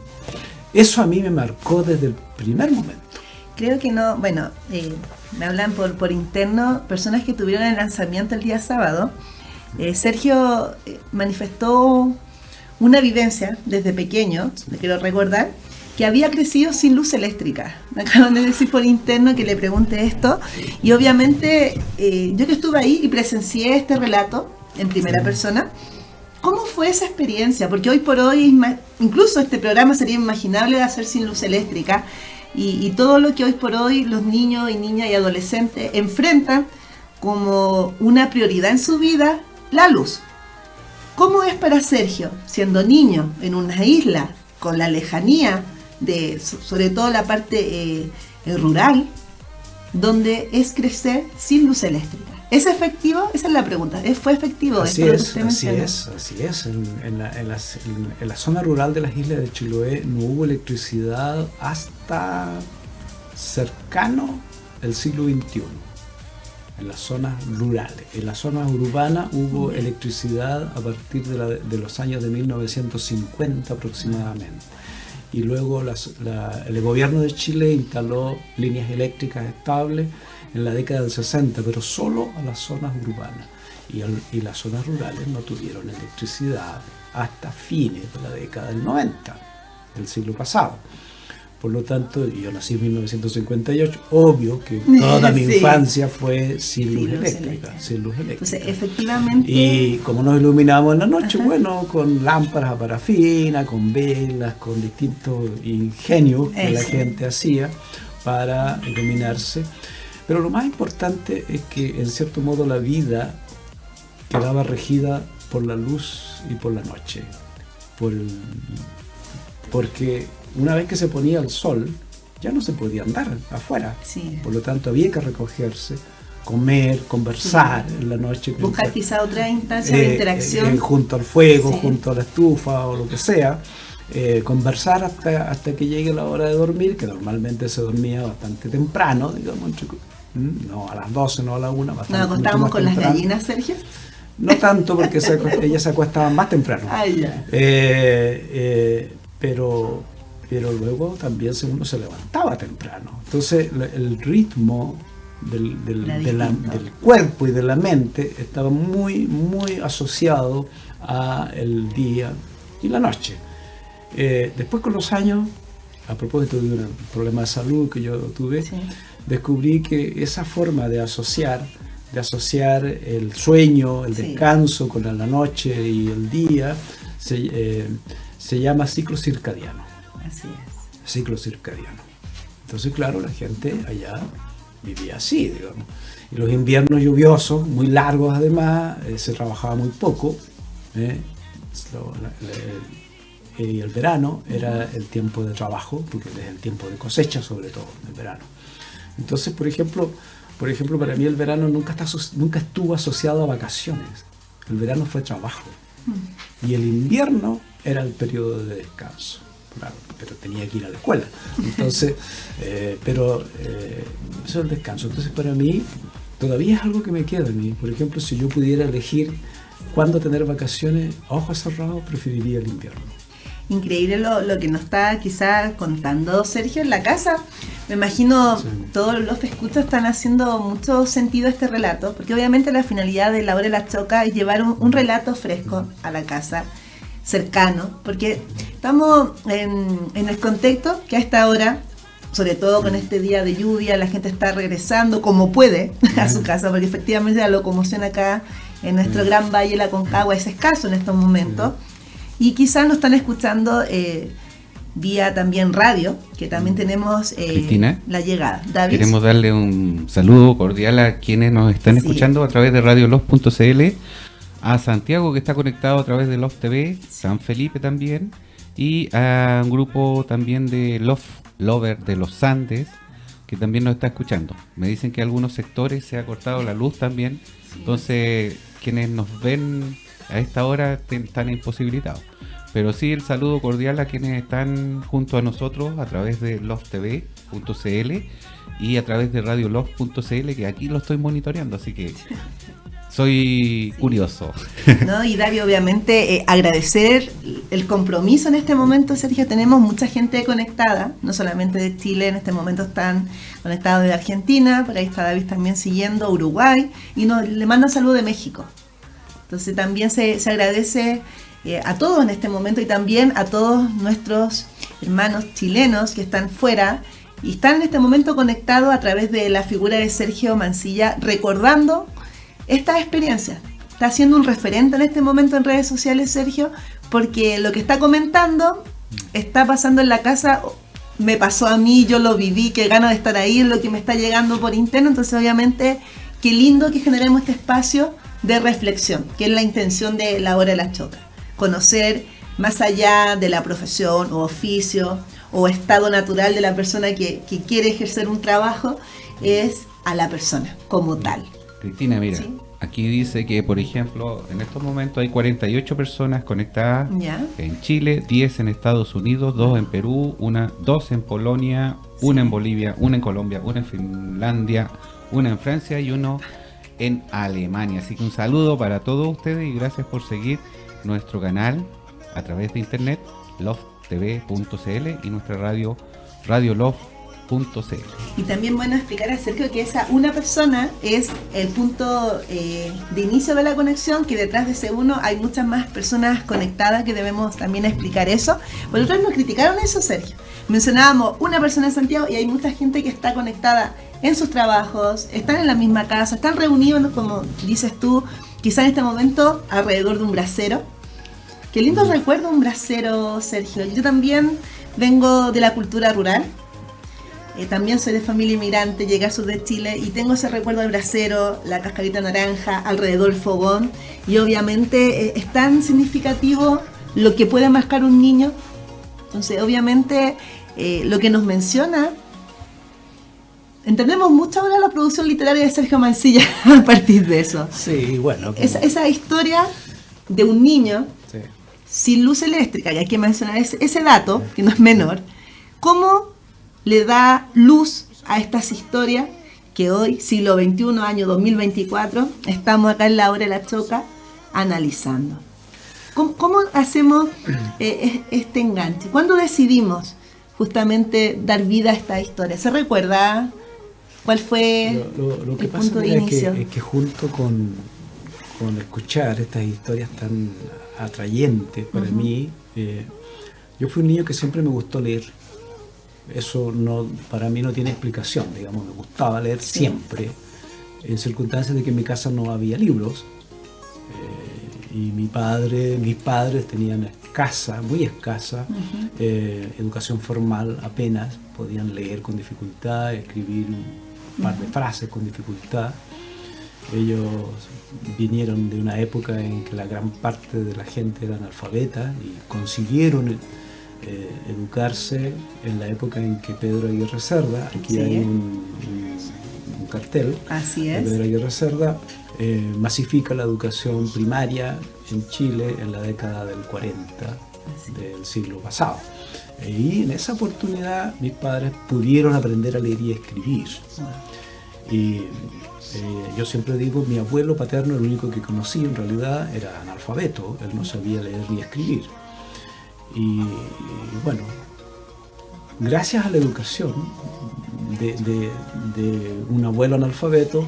Eso a mí me marcó desde el primer momento. Creo que no, bueno, me hablan por interno personas que tuvieron el lanzamiento el día sábado. Sergio manifestó una vivencia desde pequeño, le quiero recordar, que había crecido sin luz eléctrica. Me acaban de decir por interno que le pregunte esto, y obviamente yo que estuve ahí y presencié este relato en primera persona, ¿cómo fue esa experiencia? Porque hoy por hoy, incluso este programa sería inimaginable de hacer sin luz eléctrica, y todo lo que hoy por hoy los niños y niñas y adolescentes enfrentan como una prioridad en su vida, la luz. ¿Cómo es para Sergio, siendo niño en una isla, con la lejanía de, sobre todo la parte rural, donde es crecer sin luz eléctrica? ¿Es efectivo? Esa es la pregunta. ¿Fue efectivo? Así es. En la zona rural de las islas de Chiloé no hubo electricidad hasta cercano al siglo XXI. En las zonas rurales. En las zonas urbanas hubo electricidad a partir de los años de 1950 aproximadamente. Y luego el gobierno de Chile instaló líneas eléctricas estables en la década del 60, pero solo a las zonas urbanas. y las zonas rurales no tuvieron electricidad hasta fines de la década del 90 del siglo pasado. Por lo tanto, yo nací en 1958, obvio que toda mi infancia fue sin luz eléctrica. Entonces, efectivamente... Y como nos iluminábamos en la noche, bueno, con lámparas a parafina, con velas, con distintos ingenios que la gente hacía para iluminarse. Pero lo más importante es que, en cierto modo, la vida quedaba regida por la luz y por la noche. Porque una vez que se ponía el sol, ya no se podía andar afuera. Sí. Por lo tanto, había que recogerse, comer, conversar en la noche. Buscar quizá otra instancia de interacción. Junto al fuego, junto a la estufa o lo que sea. Conversar hasta que llegue la hora de dormir, que normalmente se dormía bastante temprano, digamos, no a las 12, no a las 1. ¿Nos acostábamos con las gallinas, Sergio? No tanto, porque ellas se acuestaban más temprano. Ya. Pero luego también uno se levantaba temprano. Entonces el ritmo del cuerpo y de la mente estaba muy, muy asociado al día y la noche. Después, con los años, a propósito de un problema de salud que yo tuve, descubrí que esa forma de asociar el sueño, el descanso con la noche y el día, se llama ciclo circadiano. Así es. Ciclo circadiano. Entonces, claro, la gente allá vivía así, digamos. Y los inviernos lluviosos, muy largos además, se trabajaba muy poco. Y el verano era el tiempo de trabajo, porque es el tiempo de cosecha, sobre todo, el verano. Entonces, por ejemplo, para mí el verano nunca estuvo asociado a vacaciones. El verano fue trabajo. Y el invierno era el periodo de descanso. Claro, pero tenía que ir a la escuela. Entonces, eso es el descanso. Entonces, para mí, todavía es algo que me queda a mí. Por ejemplo, si yo pudiera elegir cuándo tener vacaciones, a ojos cerrados, preferiría el invierno. Increíble lo que nos está quizá contando Sergio en la casa. Me imagino todos los que escuchan están haciendo mucho sentido a este relato, porque obviamente la finalidad de La Hora de la Choca es llevar un relato fresco a la casa, cercano, porque estamos en el contexto que a esta hora, sobre todo con este día de lluvia, la gente está regresando como puede a su casa, porque efectivamente la locomoción acá en nuestro gran valle, la Concagua, es escaso en estos momentos. Y quizás nos están escuchando vía también radio, que también tenemos Cristina, la llegada. David. Queremos darle un saludo cordial a quienes nos están escuchando a través de radiolos.cl, a Santiago, que está conectado a través de Love TV, San Felipe también, y a un grupo también de Lover de los Andes, que también nos está escuchando. Me dicen que en algunos sectores se ha cortado la luz también, entonces quienes nos ven a esta hora están imposibilitados. Pero sí, el saludo cordial a quienes están junto a nosotros a través de lovetv.cl y a través de radiolove.cl, que aquí lo estoy monitoreando, así que soy curioso. ¿No? Y David, obviamente, agradecer el compromiso en este momento, Sergio. Tenemos mucha gente conectada, no solamente de Chile, en este momento están conectados de Argentina, por ahí está David también siguiendo, Uruguay, y le manda un saludo de México. Entonces también se agradece a todos en este momento y también a todos nuestros hermanos chilenos que están fuera y están en este momento conectados a través de la figura de Sergio Mancilla, recordando esta experiencia. Está siendo un referente en este momento en redes sociales, Sergio, porque lo que está comentando está pasando en la casa, me pasó a mí, yo lo viví, qué ganas de estar ahí, es lo que me está llegando por interno. Entonces obviamente qué lindo que generemos este espacio de reflexión, que es la intención de La Hora de la Choca. Conocer más allá de la profesión o oficio o estado natural de la persona que quiere ejercer un trabajo, es a la persona como tal. Cristina, mira, ¿Sí? Aquí dice que, por ejemplo, en estos momentos hay 48 personas conectadas en Chile, 10 en Estados Unidos, 2 en Perú, 2 en Polonia, 1 en Bolivia, 1 en Colombia, 1 en Finlandia, 1 en Francia y 1 en Alemania. Así que un saludo para todos ustedes y gracias por seguir nuestro canal a través de internet lovetv.cl y nuestra radio Love Y también bueno explicar a Sergio que esa una persona es el punto de inicio de la conexión, que detrás de ese uno hay muchas más personas conectadas, que debemos también explicar eso. Vosotros nos criticaron eso, Sergio. Mencionábamos una persona en Santiago y hay mucha gente que está conectada en sus trabajos, están en la misma casa, están reunidos, como dices tú, quizá en este momento alrededor de un brasero. Qué lindo recuerdo un brasero, Sergio. Yo también vengo de la cultura rural. También soy de familia inmigrante, llegué al sur de Chile y tengo ese recuerdo del brasero, la cascarita naranja, alrededor del fogón, y obviamente es tan significativo lo que puede marcar un niño. Entonces obviamente lo que nos menciona, entendemos mucho ahora la producción literaria de Sergio Mancilla a partir de eso. Sí, bueno. Esa historia de un niño sí. sin luz eléctrica, y hay que mencionar ese dato, que no es menor, cómo le da luz a estas historias que hoy, siglo XXI, año 2024, estamos acá en La Hora de la Choca analizando. ¿Cómo hacemos este enganche? ¿Cuándo decidimos justamente dar vida a esta historia? ¿Se recuerda cuál fue lo que el pasa punto de inicio? Es que junto con escuchar estas historias tan atrayentes para mí, yo fui un niño que siempre me gustó leer. Eso no, para mí no tiene explicación, digamos, me gustaba leer siempre, en circunstancias de que en mi casa no había libros, y mis padres tenían muy escasa, educación formal apenas, podían leer con dificultad, escribir un par de frases con dificultad. Ellos vinieron de una época en que la gran parte de la gente era analfabeta y consiguieron educarse en la época en que Pedro Aguirre Cerda, aquí hay un cartel, así de es. Pedro Aguirre Cerda, masifica la educación primaria en Chile en la década del 40 del siglo pasado. Y en esa oportunidad mis padres pudieron aprender a leer y a escribir. Y yo siempre digo, mi abuelo paterno, el único que conocí en realidad, era analfabeto, él no sabía leer ni escribir. Y bueno, gracias a la educación de un abuelo analfabeto,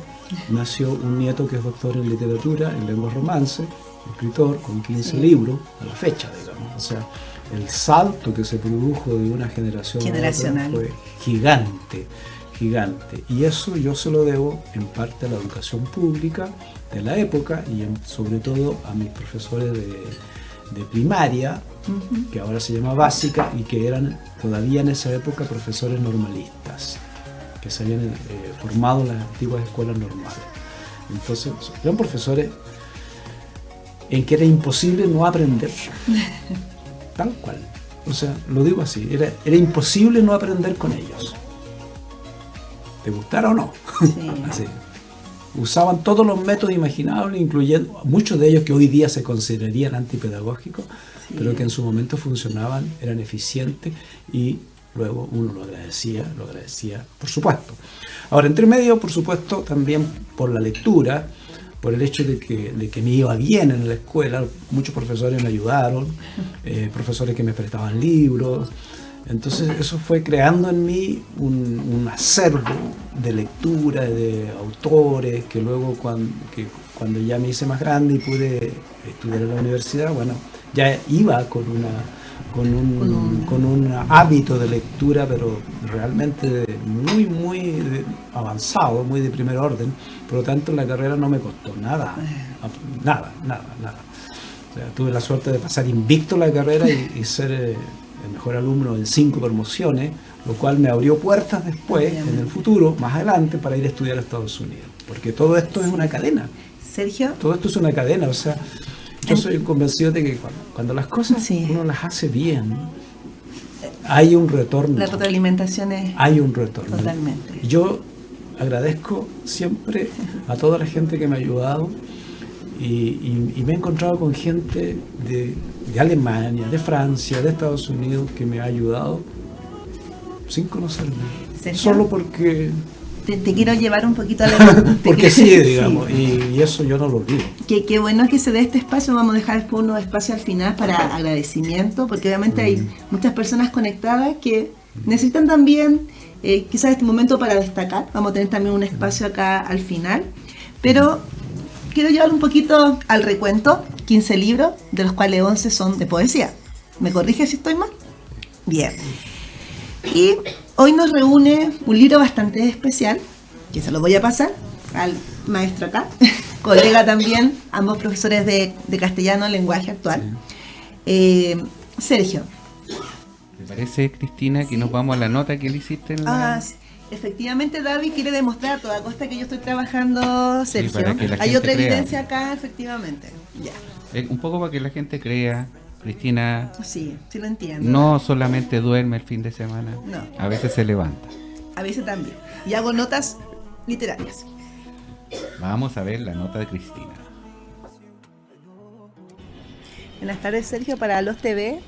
nació un nieto que es doctor en literatura, en lenguas romance, escritor, con 15 libros, a la fecha, digamos. O sea, el salto que se produjo de una generación a otra fue gigante. Y eso yo se lo debo en parte a la educación pública de la época y sobre todo a mis profesores de primaria, que ahora se llama básica, y que eran todavía en esa época profesores normalistas, que se habían formado en las antiguas escuelas normales. Entonces eran profesores en que era imposible no aprender, tal cual. O sea, lo digo así, era imposible no aprender con ellos, te gustara o no. Sí. Así. Usaban todos los métodos imaginables, incluyendo muchos de ellos que hoy día se considerarían antipedagógicos, pero que en su momento funcionaban, eran eficientes, y luego uno lo agradecía, por supuesto. Ahora, entre medio, por supuesto, también por la lectura, por el hecho de que me iba bien en la escuela, muchos profesores me ayudaron, profesores que me prestaban libros. Entonces eso fue creando en mí un acervo de lectura, de autores, que luego cuando ya me hice más grande y pude estudiar en la universidad, bueno, ya iba con un hábito de lectura, pero realmente muy avanzado, muy de primer orden. Por lo tanto, la carrera no me costó nada. O sea, tuve la suerte de pasar invicto la carrera y ser el mejor alumno en 5 promociones, lo cual me abrió puertas después, en el futuro, más adelante, para ir a estudiar a Estados Unidos. Porque todo esto es una cadena. Sergio. Todo esto es una cadena, o sea, yo soy convencido de que cuando las cosas uno las hace bien, hay un retorno. La retroalimentación es... Hay un retorno. Totalmente. Yo agradezco siempre a toda la gente que me ha ayudado, y me he encontrado con gente de Alemania, de Francia, de Estados Unidos, que me ha ayudado sin conocerme. ¿Sergio? Solo porque... Te quiero llevar un poquito a la... porque sí, digamos, y eso yo no lo olvido. Qué bueno que se dé este espacio. Vamos a dejar después unos espacios al final para agradecimiento, porque obviamente hay muchas personas conectadas que Necesitan también, quizás este momento para destacar, vamos a tener también un espacio acá al final, pero quiero llevar un poquito al recuento, 15 libros, de los cuales 11 son de poesía. ¿Me corrige si estoy mal? Bien. Y hoy nos reúne un libro bastante especial, que se lo voy a pasar al maestro acá, colega también, ambos profesores de castellano, lenguaje actual. Sí. Sergio. ¿Te parece, Cristina, que nos vamos a la nota que le hiciste en la... Sí. Efectivamente, David quiere demostrar a toda costa que yo estoy trabajando, Sergio. Sí, hay otra evidencia acá, efectivamente. Ya. Un poco para que la gente crea, Cristina. Sí, sí lo entiendo. No solamente duerme el fin de semana, no. A veces se levanta. A veces también. Y hago notas literarias. Vamos a ver la nota de Cristina. Buenas tardes, Sergio, para Los TV.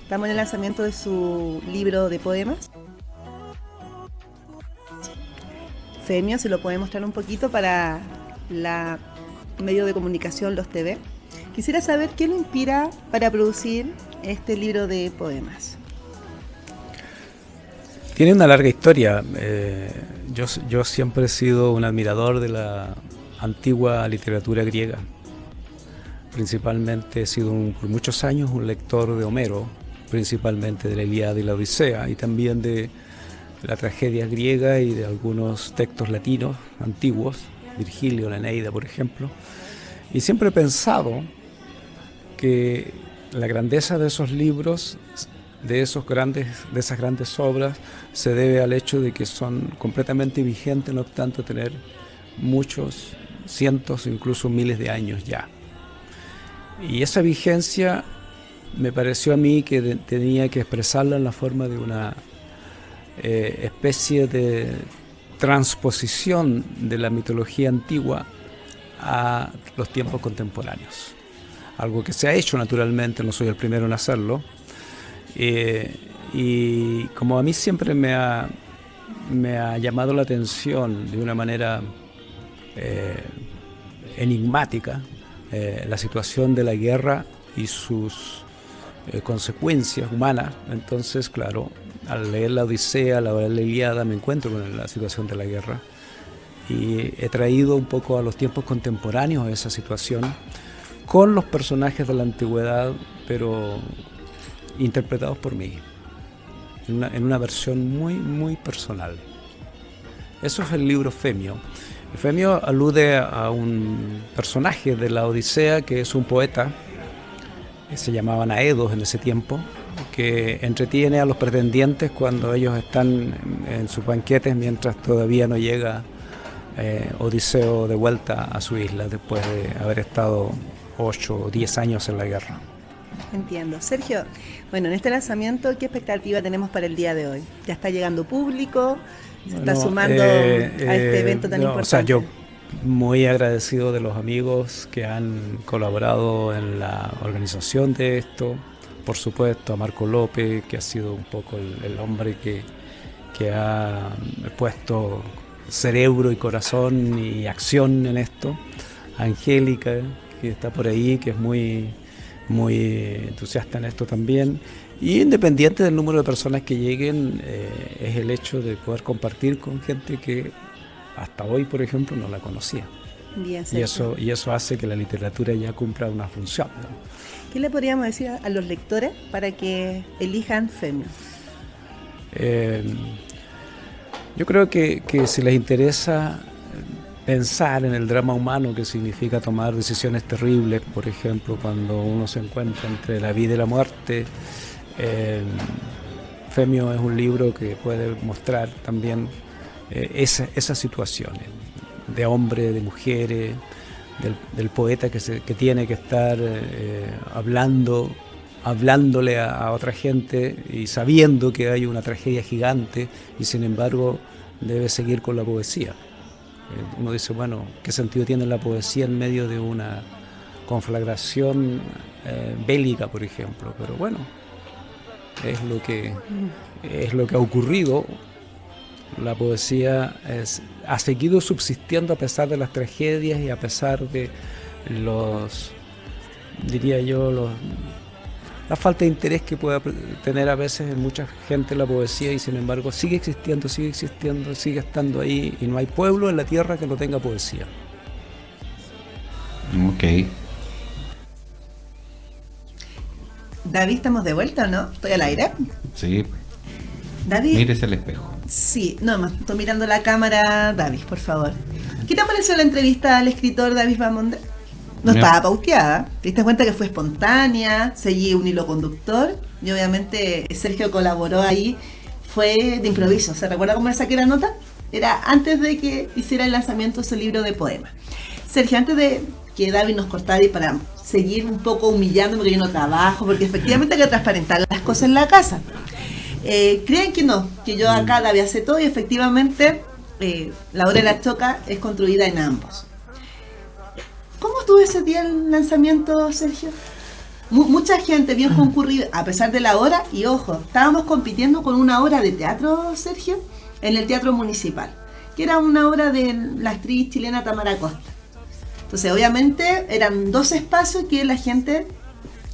Estamos en el lanzamiento de su libro de poemas. Femio, se lo puede mostrar un poquito para la medio de comunicación Los TV. Quisiera saber qué lo inspira para producir este libro de poemas. Tiene una larga historia. Yo siempre he sido un admirador de la antigua literatura griega. Principalmente he sido por muchos años un lector de Homero, principalmente de la Ilíada y la Odisea, y también de la tragedia griega y de algunos textos latinos antiguos, Virgilio, la Eneida, por ejemplo. Y siempre he pensado que la grandeza de esos libros, de esas grandes obras, se debe al hecho de que son completamente vigentes, no obstante tener muchos, cientos, incluso miles de años ya. Y esa vigencia me pareció a mí que tenía que expresarla en la forma de una especie de transposición de la mitología antigua a los tiempos contemporáneos. Algo que se ha hecho naturalmente, no soy el primero en hacerlo. Y como a mí siempre me ha llamado la atención de una manera enigmática la situación de la guerra y sus consecuencias humanas, entonces claro, al leer la Odisea, al leer la Ilíada, me encuentro con la situación de la guerra y he traído un poco a los tiempos contemporáneos esa situación con los personajes de la antigüedad, pero interpretados por mí, en una versión muy, muy personal. Eso es el libro Femio. Femio alude a un personaje de la Odisea que es un poeta, que se llamaban Aedos en ese tiempo, que entretiene a los pretendientes cuando ellos están en sus banquetes mientras todavía no llega Odiseo de vuelta a su isla después de haber estado 8 o 10 años en la guerra. Entiendo. Sergio, bueno, en este lanzamiento, ¿qué expectativa tenemos para el día de hoy? ¿Ya está llegando público? ¿Se está sumando a este evento tan importante? O sea, yo muy agradecido de los amigos que han colaborado en la organización de esto. Por supuesto, a Marco López, que ha sido un poco el hombre que ha puesto cerebro y corazón y acción en esto. A Angélica, que está por ahí, que es muy entusiasta en esto también. Y independiente del número de personas que lleguen, es el hecho de poder compartir con gente que hasta hoy, por ejemplo, no la conocía. Bien, y eso hace que la literatura ya cumpla una función, ¿no? ¿Qué le podríamos decir a los lectores para que elijan Femio? Yo creo que si les interesa pensar en el drama humano que significa tomar decisiones terribles, por ejemplo, cuando uno se encuentra entre la vida y la muerte, Femio es un libro que puede mostrar también esas situaciones de hombres, de mujeres, del poeta que tiene que estar hablándole a otra gente y sabiendo que hay una tragedia gigante y sin embargo debe seguir con la poesía. Uno dice, bueno, ¿qué sentido tiene la poesía en medio de una conflagración bélica, por ejemplo? Pero bueno, es lo que ha ocurrido. La poesía ha seguido subsistiendo a pesar de las tragedias y a pesar de los la falta de interés que pueda tener a veces en mucha gente la poesía, y sin embargo sigue existiendo, sigue estando ahí, y no hay pueblo en la tierra que no tenga poesía. Ok. David, ¿estamos de vuelta o no? ¿Estoy al aire? Sí. David. Mírese al espejo. Sí, no, estoy mirando la cámara. David, por favor. ¿Qué te pareció la entrevista al escritor David Bamonde? No estaba pauteada. ¿Te diste cuenta que fue espontánea? Seguí un hilo conductor. Y obviamente Sergio colaboró ahí. Fue de improviso. ¿Se recuerda cómo le saqué la nota? Era antes de que hiciera el lanzamiento de su libro de poemas. Sergio, antes de que David nos cortara y para seguir un poco humillando porque yo no trabajo, porque efectivamente hay que transparentar las cosas en la casa. Creen que no, que yo acá David hace todo y efectivamente la obra de la Choca es construida en ambos. ¿Cómo estuvo ese día el lanzamiento, Sergio? Mucha gente bien concurrida, a pesar de la hora, y ojo, estábamos compitiendo con una obra de teatro, Sergio, en el Teatro Municipal, que era una obra de la actriz chilena Tamara Costa. Entonces, obviamente, eran 2 espacios que la gente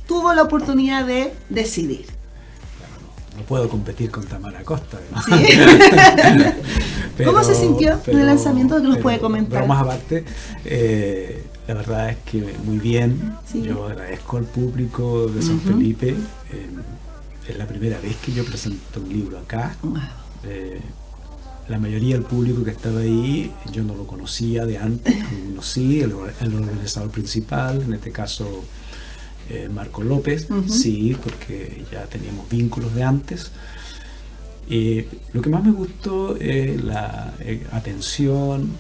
tuvo la oportunidad de decidir. No puedo competir con Tamara Costa. ¿Sí? ¿Cómo se sintió en el lanzamiento? ¿Qué nos puede comentar? Pero más aparte, la verdad es que muy bien. Sí. Yo agradezco al público de San Felipe. Es la primera vez que yo presento un libro acá. Wow. La mayoría del público que estaba ahí, yo no lo conocía de antes, algunos sí, el organizador principal, en este caso Marco López, sí, porque ya teníamos vínculos de antes. Lo que más me gustó es la atención,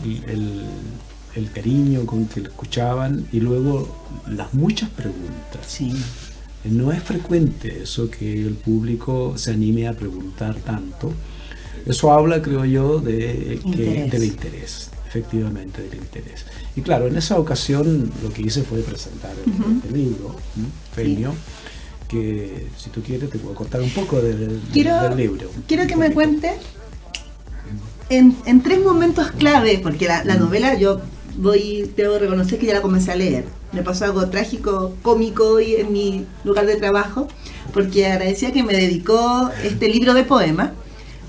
el cariño con que lo escuchaban y luego las muchas preguntas. Sí. No es frecuente eso, que el público se anime a preguntar tanto. Eso habla, creo yo, del interés, efectivamente, del interés. Y claro, en esa ocasión lo que hice fue presentar el libro, Femio, sí, que si tú quieres te puedo contar un poco del libro. Quiero que me cuente en 3 momentos clave, porque la novela yo debo reconocer que ya la comencé a leer. Me pasó algo trágico, cómico hoy en mi lugar de trabajo, porque agradecía que me dedicó este libro de poemas.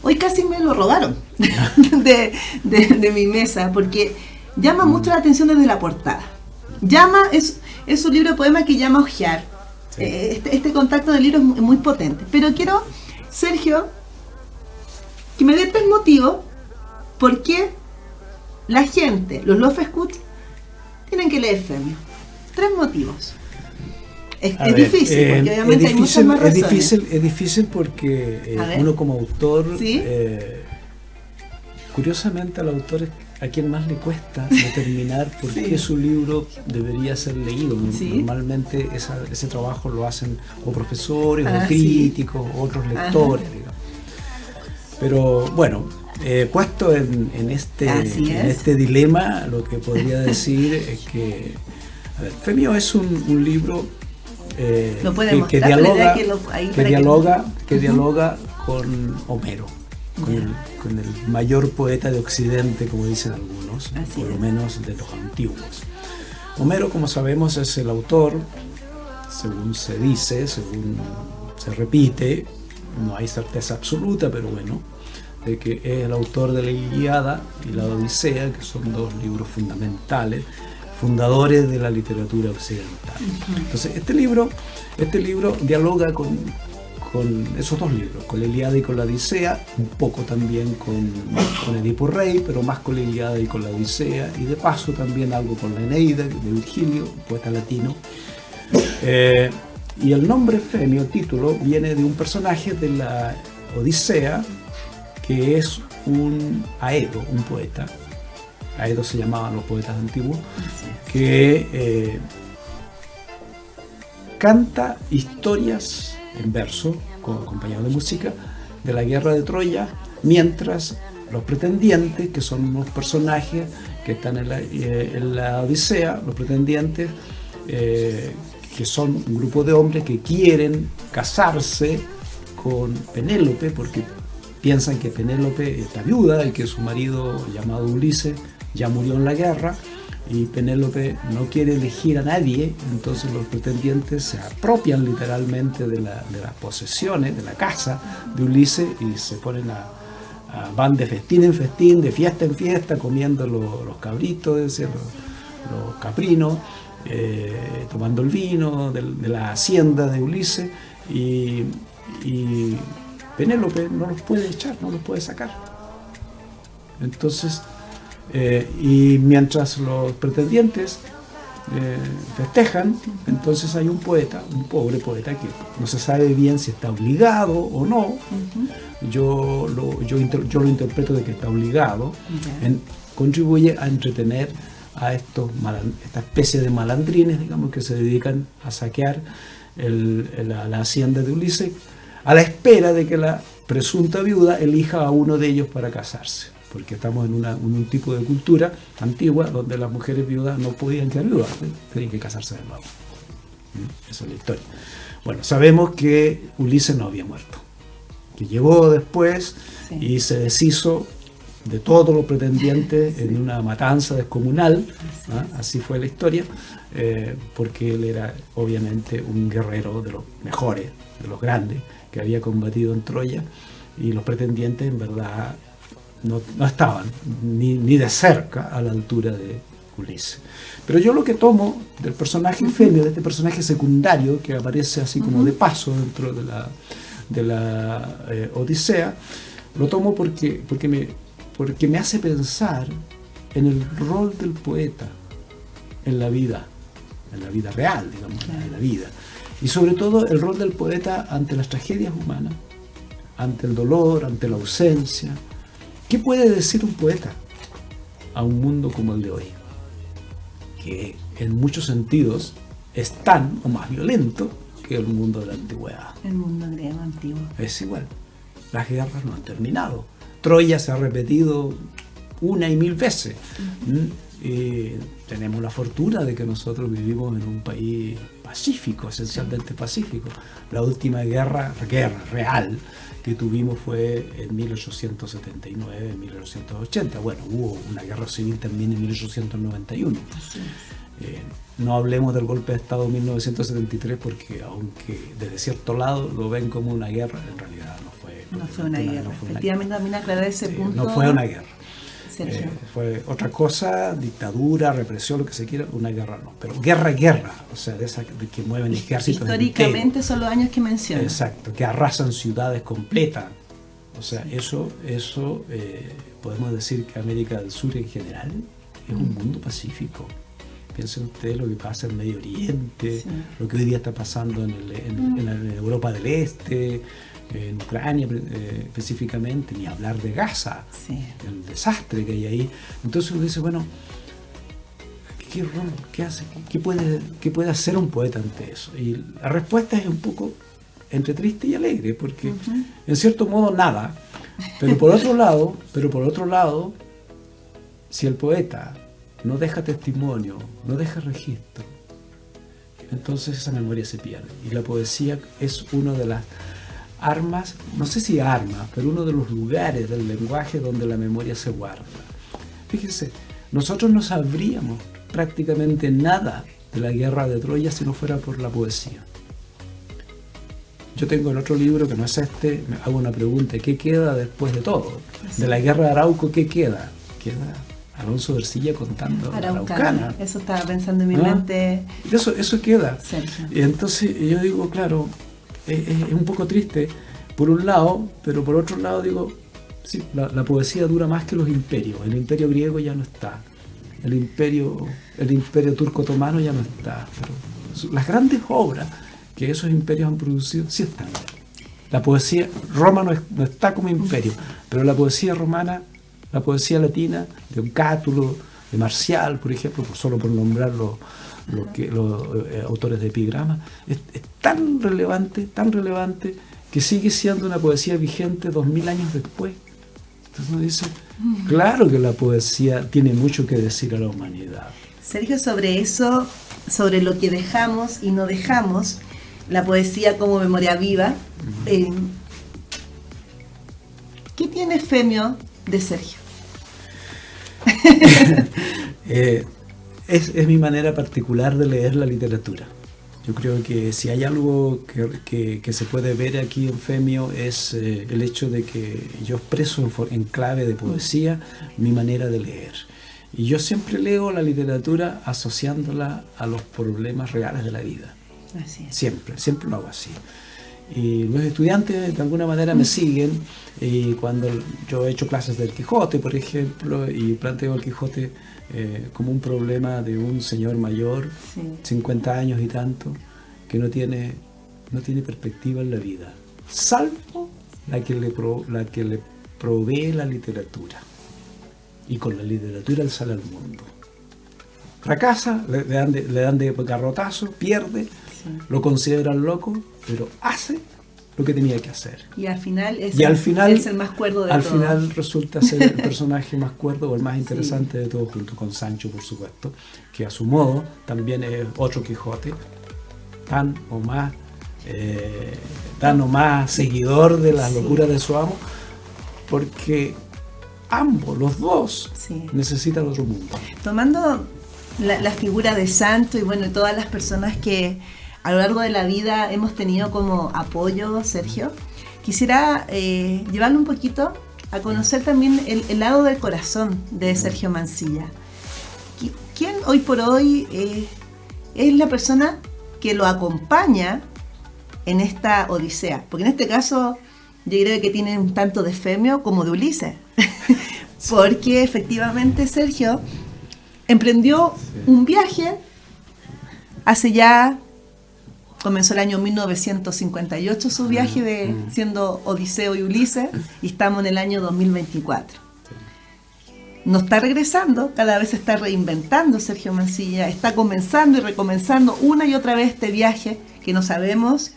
Hoy casi me lo robaron de mi mesa, porque llama mucho la atención desde la portada. Es un libro de poemas que llama a ojear. Sí. Este contacto del libro es muy potente. Pero quiero, Sergio, que me dé 3 motivos por qué la gente, los Love Scout, tienen que leer Femio. 3 motivos. Es difícil, porque obviamente hay muchas más razones. Es difícil porque uno como autor, ¿sí? Curiosamente al autor a quien más le cuesta determinar por qué su libro debería ser leído. ¿Sí? Normalmente ese trabajo lo hacen o profesores, o críticos, o otros lectores, digamos. Pero bueno, puesto en este dilema, lo que podría decir es que Femio es un libro que dialoga con Homero, con el mayor poeta de Occidente, como dicen algunos, por lo menos de los antiguos. Homero, como sabemos, es el autor, según se dice, según se repite, no hay certeza absoluta, pero bueno, de que es el autor de la Ilíada y la Odisea, que son 2 libros fundamentales, fundadores de la literatura occidental. Entonces, este libro dialoga con esos 2 libros, con la Ilíada y con la Odisea, un poco también con Edipo Rey, pero más con la Ilíada y con la Odisea, y de paso también algo con la Eneida de Virgilio, poeta latino. Y el nombre Femio, título, viene de un personaje de la Odisea, que es un Aedo, un poeta. Aedo se llamaban los poetas antiguos, que canta historias en verso, acompañado de música, de la guerra de Troya, mientras los pretendientes, que son unos personajes que están en la Odisea, los pretendientes, que son un grupo de hombres que quieren casarse con Penélope, porque piensan que Penélope está viuda y que su marido, llamado Ulises, ya murió en la guerra, y Penélope no quiere elegir a nadie, entonces los pretendientes se apropian literalmente de las posesiones, de la casa de Ulises y se ponen van de festín en festín, de fiesta en fiesta, comiendo los cabritos, es decir, los caprinos, tomando el vino de la hacienda de Ulises y Penélope no los puede echar, no los puede sacar. Entonces, y mientras los pretendientes festejan, entonces hay un poeta, un pobre poeta que no se sabe bien si está obligado o no. Yo lo interpreto de que está obligado. Contribuye a entretener a esta especie de malandrines, digamos, que se dedican a saquear la hacienda de Ulises, a la espera de que la presunta viuda elija a uno de ellos para casarse, porque estamos en un tipo de cultura antigua donde las mujeres viudas no podían quedar viudas, tenían que casarse de nuevo. Esa es la historia. Bueno, sabemos que Ulises no había muerto, que llegó después y se deshizo de todos los pretendientes en una matanza descomunal, así fue la historia, porque él era obviamente un guerrero de los mejores, de los grandes, que había combatido en Troya, y los pretendientes en verdad no estaban ni de cerca a la altura de Ulises. Pero yo lo que tomo del personaje Fenio, de este personaje secundario que aparece así como de paso dentro de la Odisea, lo tomo porque me hace pensar en el rol del poeta en la vida real, digamos, en la vida. Y sobre todo el rol del poeta ante las tragedias humanas, ante el dolor, ante la ausencia. ¿Qué puede decir un poeta a un mundo como el de hoy? Que en muchos sentidos es tan o más violento que el mundo de la antigüedad. El mundo griego antiguo. Es igual. Las guerras no han terminado. Troya se ha repetido 1 y 1000 veces. Y tenemos la fortuna de que nosotros vivimos en un país pacífico, esencialmente pacífico. La última guerra real que tuvimos fue en 1879, en 1880. Bueno, hubo una guerra civil también en 1891. No hablemos del golpe de Estado de 1973 porque aunque desde cierto lado lo ven como una guerra, en realidad no fue una guerra. Efectivamente, también aclarar ese punto. No fue una guerra. Fue otra cosa, dictadura, represión, lo que se quiera, una guerra no. Pero guerra, o sea, de que mueven ejércitos. Históricamente son los años que mencionas. Exacto, que arrasan ciudades completas. O sea, eso podemos decir que América del Sur en general es un mundo pacífico. Piensen ustedes lo que pasa en Medio Oriente, lo que hoy día está pasando en Europa del Este, en Ucrania específicamente, ni hablar de Gaza, el desastre que hay ahí. Entonces uno dice, bueno, ¿qué hace? ¿Qué puede hacer un poeta ante eso? Y la respuesta es un poco entre triste y alegre, porque en cierto modo nada, pero por otro lado, si el poeta no deja testimonio, no deja registro, entonces esa memoria se pierde. Y la poesía es una de las armas, no sé si armas, pero uno de los lugares del lenguaje donde la memoria se guarda. Fíjense, nosotros no sabríamos prácticamente nada de la guerra de Troya si no fuera por la poesía. Yo tengo en otro libro, que no es este, me hago una pregunta: ¿qué queda después de todo? De la guerra de Arauco, ¿qué queda? Queda Alonso de Ercilla contando Araucana. Eso estaba pensando en mi mente. Eso queda. Sergio. Y entonces yo digo, claro, es un poco triste por un lado, pero por otro lado digo, sí, la poesía dura más que los imperios. El imperio griego ya no está, el imperio turco-otomano ya no está, pero las grandes obras que esos imperios han producido sí están. La poesía, Roma no está como imperio, pero la poesía romana, la poesía latina, de un Cátulo, de Marcial, por ejemplo, solo por nombrar los autores de epigramas, es tan relevante que sigue siendo una poesía vigente 2000 años después. Entonces uno dice, claro que la poesía tiene mucho que decir a la humanidad. Sergio, sobre eso, sobre lo que dejamos y no dejamos, la poesía como memoria viva, ¿qué tiene Fenio de Sergio? es mi manera particular de leer la literatura. Yo creo que si hay algo que se puede ver aquí en Femio es el hecho de que yo expreso en clave de poesía mi manera de leer. Y yo siempre leo la literatura asociándola a los problemas reales de la vida. Así es. Siempre lo hago así. Y los estudiantes de alguna manera me siguen, y cuando yo he hecho clases del Quijote, por ejemplo, y planteo el Quijote como un problema de un señor mayor, 50 años y tanto, que no tiene perspectiva en la vida, salvo la que le provee la literatura. Y con la literatura él sale al mundo. Fracasa, le dan de garrotazo, pierde, lo consideran loco, pero hace lo que tenía que hacer. Y al final es el más cuerdo de todos. Al final resulta ser el personaje más cuerdo o el más interesante de todos, junto con Sancho, por supuesto, que a su modo también es otro Quijote, tan o más seguidor de las locuras de su amo, porque ambos, los dos, necesitan otro mundo. Tomando la figura de Sancho y bueno, todas las personas que a lo largo de la vida hemos tenido como apoyo, Sergio, quisiera llevarlo un poquito a conocer también el lado del corazón de Sergio Mancilla. ¿Quién hoy por hoy es la persona que lo acompaña en esta odisea? Porque en este caso yo creo que tiene un tanto de Femio como de Ulises. Porque efectivamente Sergio emprendió un viaje hace ya... Comenzó el año 1958 su viaje de siendo Odiseo y Ulises, y estamos en el año 2024. No está regresando, cada vez se está reinventando Sergio Mancilla, está comenzando y recomenzando una y otra vez este viaje que no sabemos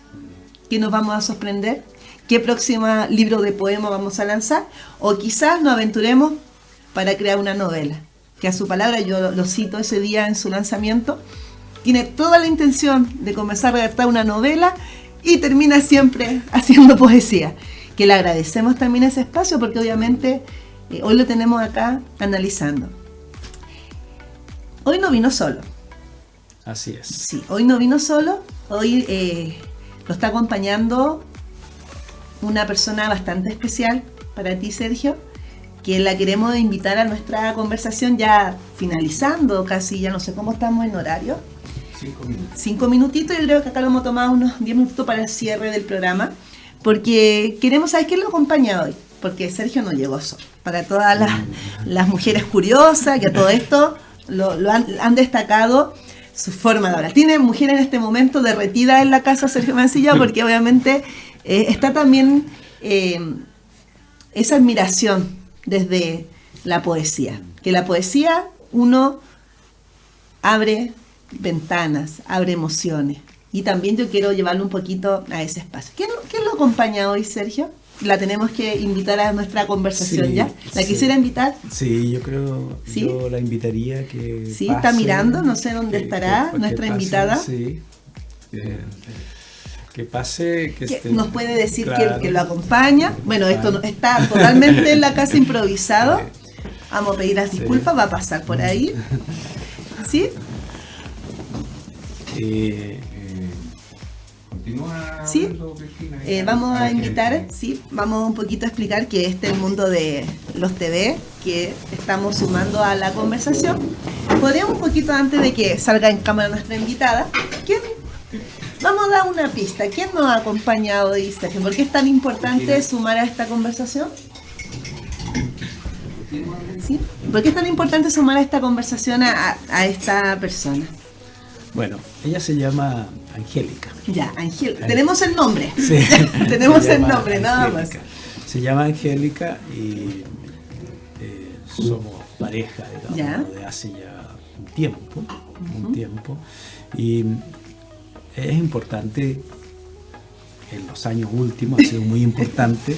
qué nos vamos a sorprender, qué próximo libro de poema vamos a lanzar, o quizás nos aventuremos para crear una novela, que a su palabra, yo lo cito ese día en su lanzamiento, tiene toda la intención de comenzar a redactar una novela y termina siempre haciendo poesía. Que le agradecemos también ese espacio porque obviamente hoy lo tenemos acá analizando. Hoy no vino solo. Así es. Sí, hoy no vino solo. Hoy lo está acompañando una persona bastante especial para ti, Sergio, que la queremos invitar a nuestra conversación ya finalizando, casi ya no sé cómo estamos en horario. 5 minutos. 5 minutitos, yo creo que acá lo hemos tomado unos 10 minutos para el cierre del programa, porque queremos saber quién lo acompaña hoy, porque Sergio no llegó solo. Para todas las mujeres curiosas, que a todo esto lo han destacado su forma de hablar. Tiene mujer en este momento derretida en la casa Sergio Mancilla, porque obviamente está también esa admiración desde la poesía, que la poesía uno abre ventanas, abre emociones, y también yo quiero llevarlo un poquito a ese espacio. ¿Quién lo acompaña hoy, Sergio? La tenemos que invitar a nuestra conversación, ¿ya? ¿La quisiera invitar? Sí, yo creo, ¿sí? Yo la invitaría que sí, pase, está mirando, no sé dónde estará nuestra invitada. Sí, que pase, nos puede decir, claro, que lo acompaña. Bueno, esto está totalmente en la casa improvisado. Vamos a pedir las disculpas, va a pasar por ahí. ¿Sí? Continúa. Sí, vamos a invitar, sí, vamos un poquito a explicar que este es el mundo de los TV que estamos sumando a la conversación. Podríamos un poquito antes de que salga en cámara nuestra invitada, vamos a dar una pista. ¿Quién nos ha acompañado hoy, Sergio? ¿Por qué es tan importante sumar a esta conversación? ¿Sí? ¿Por qué es tan importante sumar a esta conversación a esta persona? Bueno, ella se llama Angélica. Ya, Angélica. Tenemos el nombre. Sí. Tenemos el nombre, nada más. Se llama Angélica y somos pareja, digamos, de hace ya un tiempo. Y es importante, en los años últimos ha sido muy importante.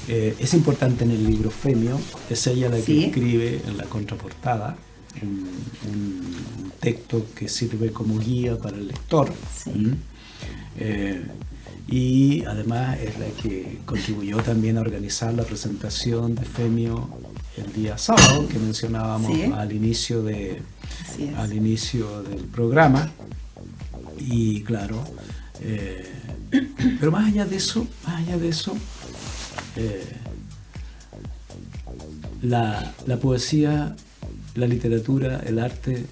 Es importante en el libro Femio, es ella la que escribe en la contraportada un texto que sirve como guía para el lector. y además es la que contribuyó también a organizar la presentación de FEMIO el día sábado, que mencionábamos al inicio del programa. Y claro, pero más allá de eso, la poesía, la literatura, el arte,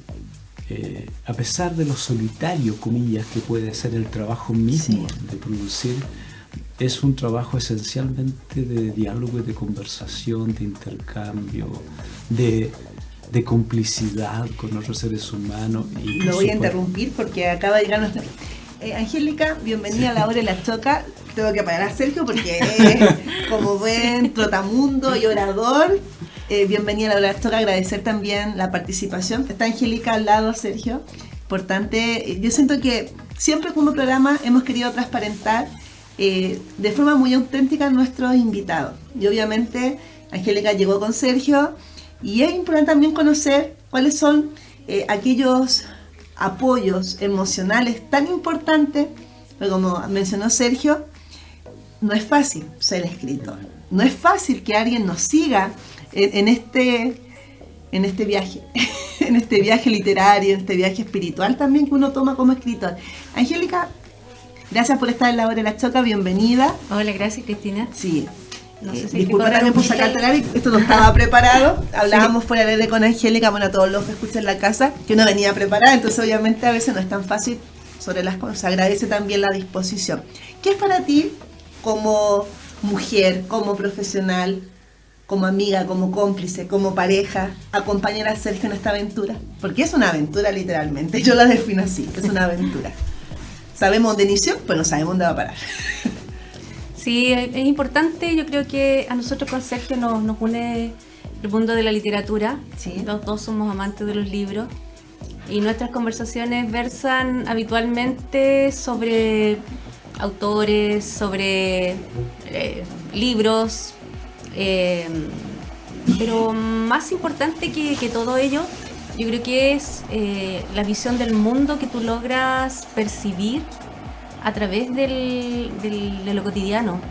a pesar de lo solitario, comillas, que puede ser el trabajo mismo de producir, es un trabajo esencialmente de diálogo y de conversación, de intercambio, de complicidad con otros seres humanos. Y lo voy a interrumpir porque acaba de llegar nuestra... Angélica, bienvenida a la hora de la choca. Tengo que parar a Sergio porque como buen trotamundo y orador, bienvenida a la hora de la choca. Agradecer también la participación. Está Angélica al lado, Sergio. Importante. Yo siento que siempre como programa hemos querido transparentar de forma muy auténtica a nuestros invitados. Y obviamente Angélica llegó con Sergio y es importante también conocer cuáles son aquellos apoyos emocionales tan importantes, porque como mencionó Sergio, no es fácil ser escritor, no es fácil que alguien nos siga en este viaje, en este viaje literario, en este viaje espiritual también que uno toma como escritor. Angélica, gracias por estar en la hora de la choca, bienvenida. Hola, gracias Cristina. Sí. No sé si disculpa también por sacarte la vida, esto no estaba preparado. Hablábamos fuera de con Angélica, bueno, todos los que escuchan en la casa, que uno venía preparada, entonces obviamente a veces no es tan fácil sobre las cosas. Agradece también la disposición. ¿Qué es para ti como mujer, como profesional, como amiga, como cómplice, como pareja, acompañar a Sergio en esta aventura? Porque es una aventura literalmente, yo la defino así, es una aventura. Sabemos de inicio, pero no sabemos dónde va a parar. Sí, es importante, yo creo que a nosotros con Sergio nos une el mundo de la literatura. Sí. Los dos somos amantes de los libros y nuestras conversaciones versan habitualmente sobre autores, sobre libros, pero más importante que todo ello, yo creo que es la visión del mundo que tú logras percibir a través de lo cotidiano,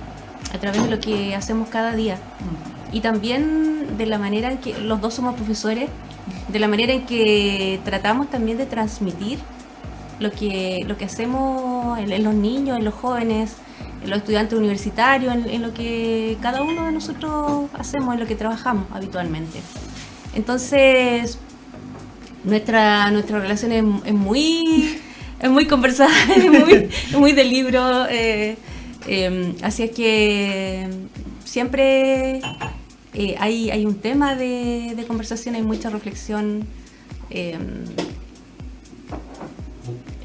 a través de lo que hacemos cada día. Y también de la manera en que los dos somos profesores, de la manera en que tratamos también de transmitir lo que hacemos en los niños, en los jóvenes, en los estudiantes universitarios, en lo que cada uno de nosotros hacemos, en lo que trabajamos habitualmente. Entonces, nuestra relación es muy conversada, es muy de libro, así es que siempre hay un tema de conversación, hay mucha reflexión.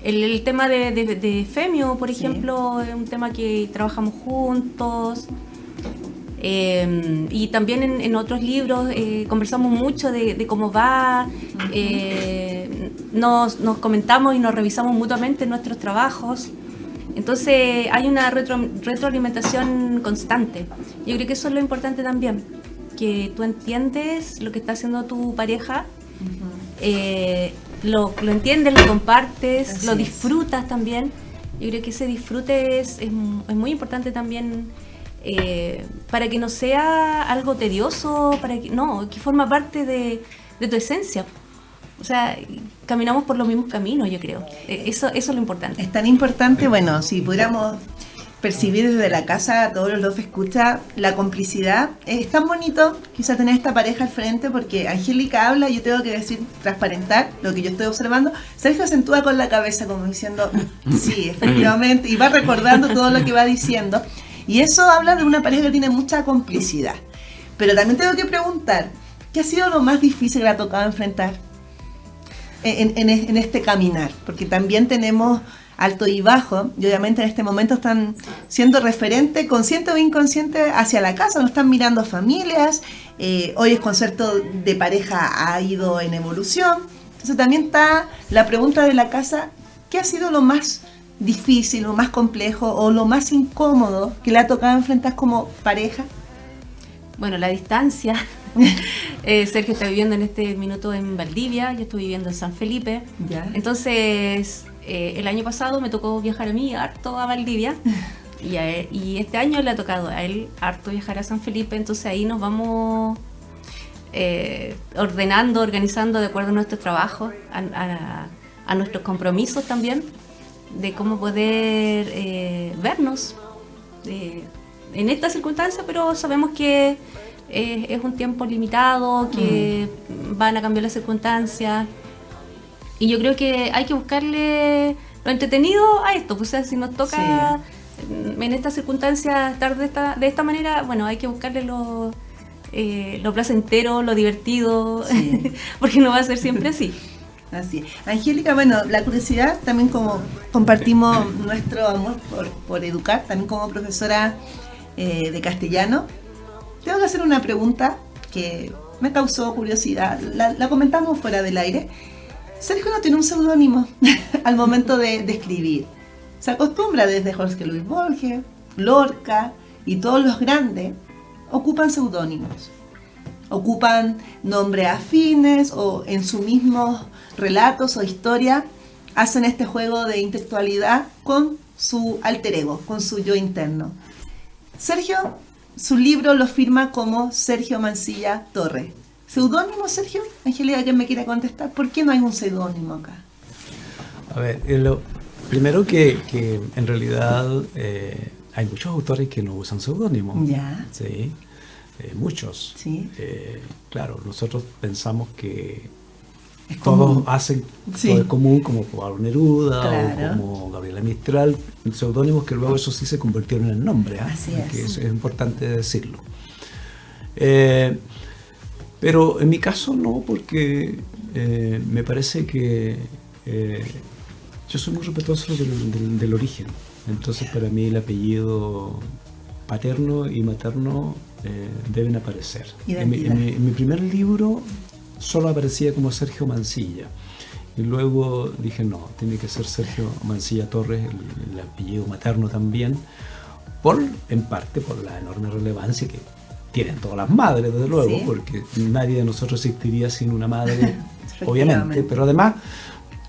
El tema de FEMIO, por ejemplo, es un tema que trabajamos juntos. Y también en otros libros conversamos mucho de cómo va, nos comentamos y nos revisamos mutuamente nuestros trabajos. Entonces hay una retroalimentación constante. Yo creo que eso es lo importante también, que tú entiendes lo que está haciendo tu pareja, lo entiendes, lo compartes, así lo disfrutas también. Yo creo que ese disfrute es muy importante también, para que no sea algo tedioso, que forma parte de tu esencia. O sea, caminamos por los mismos caminos, yo creo. Eso es lo importante. Es tan importante, bueno, si pudiéramos percibir desde la casa, todos los escucha, la complicidad. Es tan bonito quizá tener esta pareja al frente, porque Angélica habla y yo tengo que decir, transparentar lo que yo estoy observando. Sergio acentúa con la cabeza como diciendo, sí, efectivamente, y va recordando todo lo que va diciendo. Y eso habla de una pareja que tiene mucha complicidad. Pero también tengo que preguntar, ¿qué ha sido lo más difícil que le ha tocado enfrentar en este caminar? Porque también tenemos alto y bajo, y obviamente en este momento están siendo referente, consciente o inconsciente, hacia la casa, nos están mirando familias, hoy el concepto de pareja ha ido en evolución. Entonces también está la pregunta de la casa, ¿qué ha sido lo más difícil, lo más complejo o lo más incómodo que le ha tocado enfrentar como pareja? Bueno, la distancia. Sergio está viviendo en este minuto en Valdivia, yo estoy viviendo en San Felipe. Ya. Entonces, el año pasado me tocó viajar a mí harto a Valdivia Y este año le ha tocado a él harto viajar a San Felipe, entonces ahí nos vamos ordenando, organizando de acuerdo a nuestro trabajo, a nuestros compromisos también, de cómo poder vernos en esta circunstancia, pero sabemos que es un tiempo limitado, que van a cambiar las circunstancias, y yo creo que hay que buscarle lo entretenido a esto, pues, o sea, si nos toca en estas circunstancias estar de esta manera, bueno, hay que buscarle lo placentero, lo divertido, porque no va a ser siempre así. Así es. Angélica, bueno, la curiosidad, también como compartimos nuestro amor por educar, también como profesora de castellano, tengo que hacer una pregunta que me causó curiosidad, la comentamos fuera del aire. Sergio no tiene un seudónimo al momento de escribir. Se acostumbra desde Jorge Luis Borges, Lorca y todos los grandes ocupan seudónimos. Ocupan nombres afines o en sus mismos relatos o historia hacen este juego de intelectualidad con su alter ego, con su yo interno. Sergio, su libro lo firma como Sergio Mancilla Torres. ¿Seudónimo, Sergio? Angélica, que me quiere contestar. ¿Por qué no hay un seudónimo acá? A ver, lo primero que en realidad hay muchos autores que no usan seudónimo. Ya. Sí, muchos. Sí. Claro, nosotros pensamos que Es todos común. hacen, Sí. todo es común, como Pablo Neruda Claro. o como Gabriela Mistral, seudónimos que luego eso sí se convirtieron en nombre. Así es. Que eso es importante decirlo. Pero en mi caso no, porque me parece que yo soy muy respetuoso del origen. Entonces para mí el apellido paterno y materno deben aparecer. En mi primer libro solo aparecía como Sergio Mancilla. Y luego dije, no, tiene que ser Sergio Mancilla Torres, el apellido materno también, en parte por la enorme relevancia que tienen todas las madres, desde luego, Sí. porque nadie de nosotros existiría sin una madre, obviamente, pero además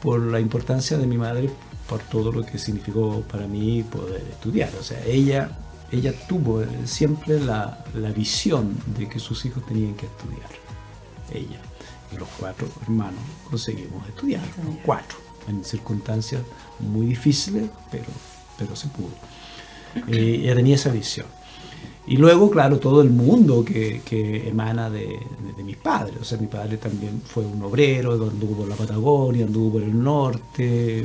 por la importancia de mi madre, por todo lo que significó para mí poder estudiar. O sea, ella tuvo siempre la visión de que sus hijos tenían que estudiar. Ella y los 4 hermanos conseguimos estudiar, los 4, en circunstancias muy difíciles, pero se pudo. Ella tenía esa visión. Y luego, claro, todo el mundo que emana de mis padres. O sea, mi padre también fue un obrero, anduvo por la Patagonia, anduvo por el norte,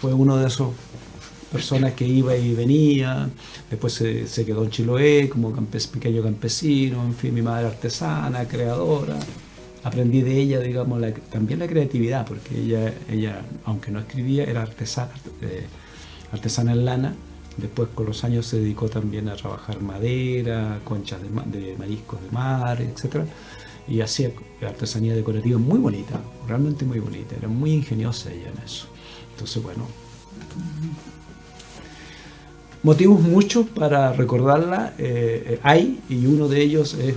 fue uno de esos personas que iba y venía, después se quedó en Chiloé como pequeño campesino, en fin, mi madre artesana, creadora. Aprendí de ella, digamos, también la creatividad, porque ella, aunque no escribía, era artesana en lana. Después con los años se dedicó también a trabajar madera, conchas de mariscos de mar, etc. Y hacía artesanía decorativa muy bonita, realmente muy bonita. Era muy ingeniosa ella en eso. Entonces, bueno, motivos muchos para recordarla hay, y uno de ellos es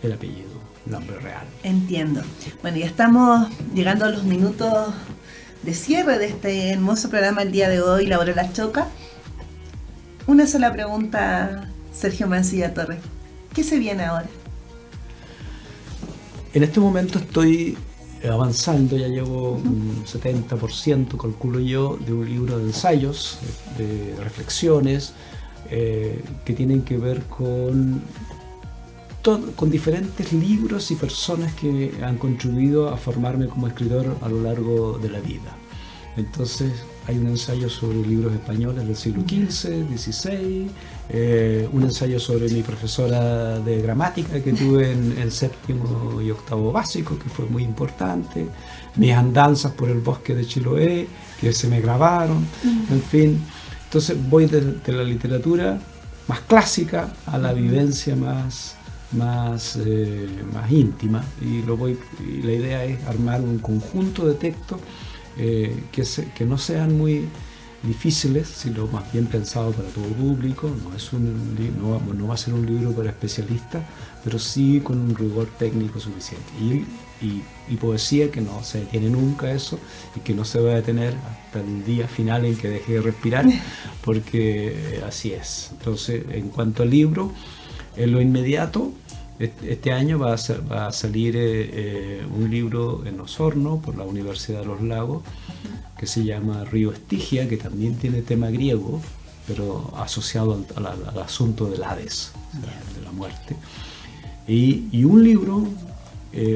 el apellido, el nombre real. Entiendo. Bueno, ya estamos llegando a los minutos de cierre de este hermoso programa el día de hoy, La Hora de la Choca. Una sola pregunta, Sergio Mancilla Torres. ¿Qué se viene ahora? En este momento estoy avanzando, ya llevo un 70%, calculo yo, de un libro de ensayos, de reflexiones, que tienen que ver con diferentes libros y personas que han contribuido a formarme como escritor a lo largo de la vida. Entonces hay un ensayo sobre libros españoles del siglo XV, XVI, un ensayo sobre mi profesora de gramática que tuve en el 7º y 8º básico, que fue muy importante, mis andanzas por el bosque de Chiloé, que se me grabaron, en fin. Entonces voy de la literatura más clásica a la vivencia más íntima, y la idea es armar un conjunto de textos que no sean muy difíciles, sino más bien pensado para todo público. No va a ser un libro para especialistas, pero sí con un rigor técnico suficiente. Y poesía que no se detiene nunca eso, y que no se va a detener hasta el día final en que deje de respirar, porque así es. Entonces, en cuanto al libro, en lo inmediato, este año va a salir un libro en Osorno por la Universidad de los Lagos, que se llama Río Estigia, que también tiene tema griego, pero asociado al asunto del Hades, de la muerte. Y un libro,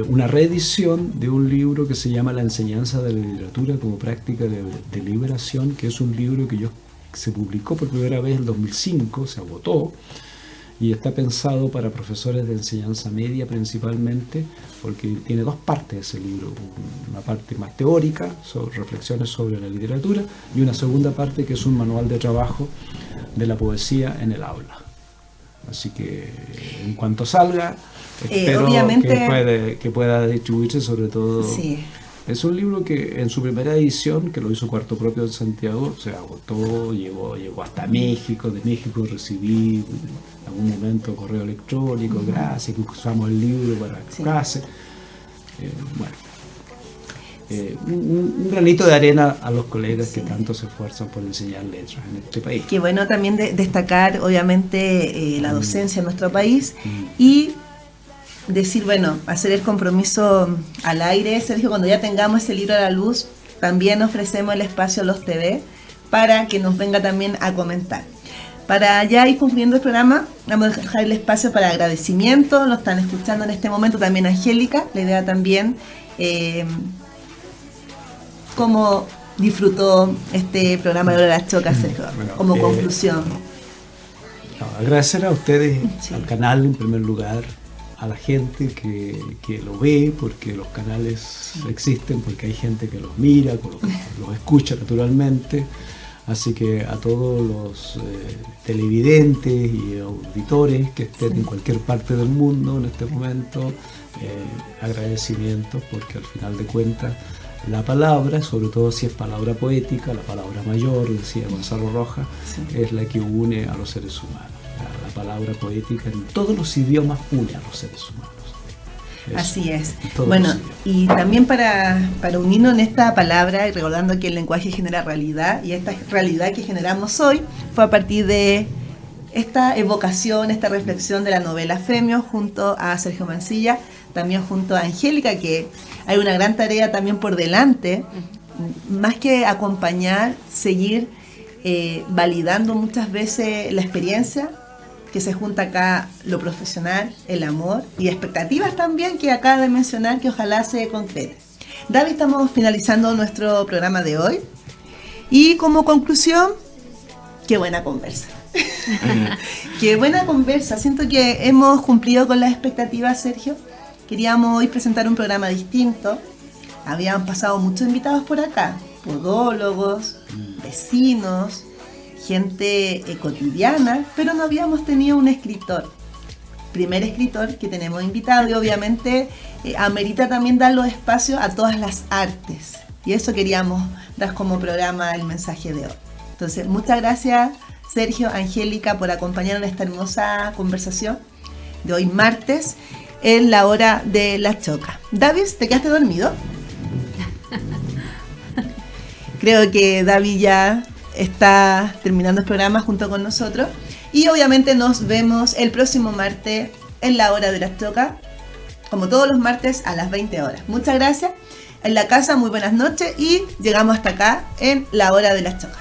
una reedición de un libro que se llama La enseñanza de la literatura como práctica de liberación, que es un libro que se publicó por primera vez en 2005, se agotó, y está pensado para profesores de enseñanza media principalmente, porque tiene dos partes ese libro, una parte más teórica, sobre reflexiones sobre la literatura, y una segunda parte que es un manual de trabajo de la poesía en el aula. Así que en cuanto salga, espero que pueda distribuirse, sobre todo. Sí. Es un libro que en su primera edición, que lo hizo Cuarto Propio en Santiago, se agotó, llegó hasta México. De México recibí en algún momento correo electrónico, gracias, que usamos el libro para clase. Un granito de arena a los colegas que tanto se esfuerzan por enseñar letras en este país. Qué bueno también destacar, obviamente, la docencia en nuestro país y decir, bueno, hacer el compromiso al aire, Sergio, cuando ya tengamos ese libro a la luz, también ofrecemos el espacio a los TV para que nos venga también a comentar. Para ya ir concluyendo el programa, vamos a dejar el espacio para agradecimiento. Lo están escuchando en este momento también Angélica. La idea también, cómo disfrutó este programa de Hora de las Chocas, Sergio, como conclusión. Agradecer a ustedes, al canal en primer lugar, a la gente que lo ve, porque los canales existen, porque hay gente que los mira, los escucha naturalmente. Así que a todos los televidentes y auditores que estén en cualquier parte del mundo en este momento, agradecimientos, porque al final de cuentas la palabra, sobre todo si es palabra poética, la palabra mayor, decía Gonzalo Rojas, es la que une a los seres humanos. La palabra poética en todos los idiomas une a los seres humanos. Así es. Bueno, y también para unirnos en esta palabra y recordando que el lenguaje genera realidad, y esta realidad que generamos hoy fue a partir de esta evocación, esta reflexión de la novela Femio junto a Sergio Mancilla, también junto a Angélica, que hay una gran tarea también por delante, más que acompañar, seguir validando muchas veces la experiencia, que se junta acá lo profesional, el amor y expectativas también que acaba de mencionar, que ojalá se concrete. David, estamos finalizando nuestro programa de hoy y como conclusión, qué buena conversa. Qué buena conversa. Siento que hemos cumplido con las expectativas, Sergio. Queríamos hoy presentar un programa distinto. Habían pasado muchos invitados por acá, podólogos, vecinos, gente cotidiana, pero no habíamos tenido un escritor. Primer escritor que tenemos invitado, y obviamente amerita también dar los espacios a todas las artes. Y eso queríamos dar como programa el mensaje de hoy. Entonces, muchas gracias, Sergio, Angélica, por acompañarnos en esta hermosa conversación de hoy martes en la Hora de la Choca. David, ¿te quedaste dormido? Creo que David ya está terminando el programa junto con nosotros. Y obviamente nos vemos el próximo martes en la Hora de la Choca, como todos los martes a las 20 horas. Muchas gracias. En la casa, muy buenas noches y llegamos hasta acá en la Hora de la Choca.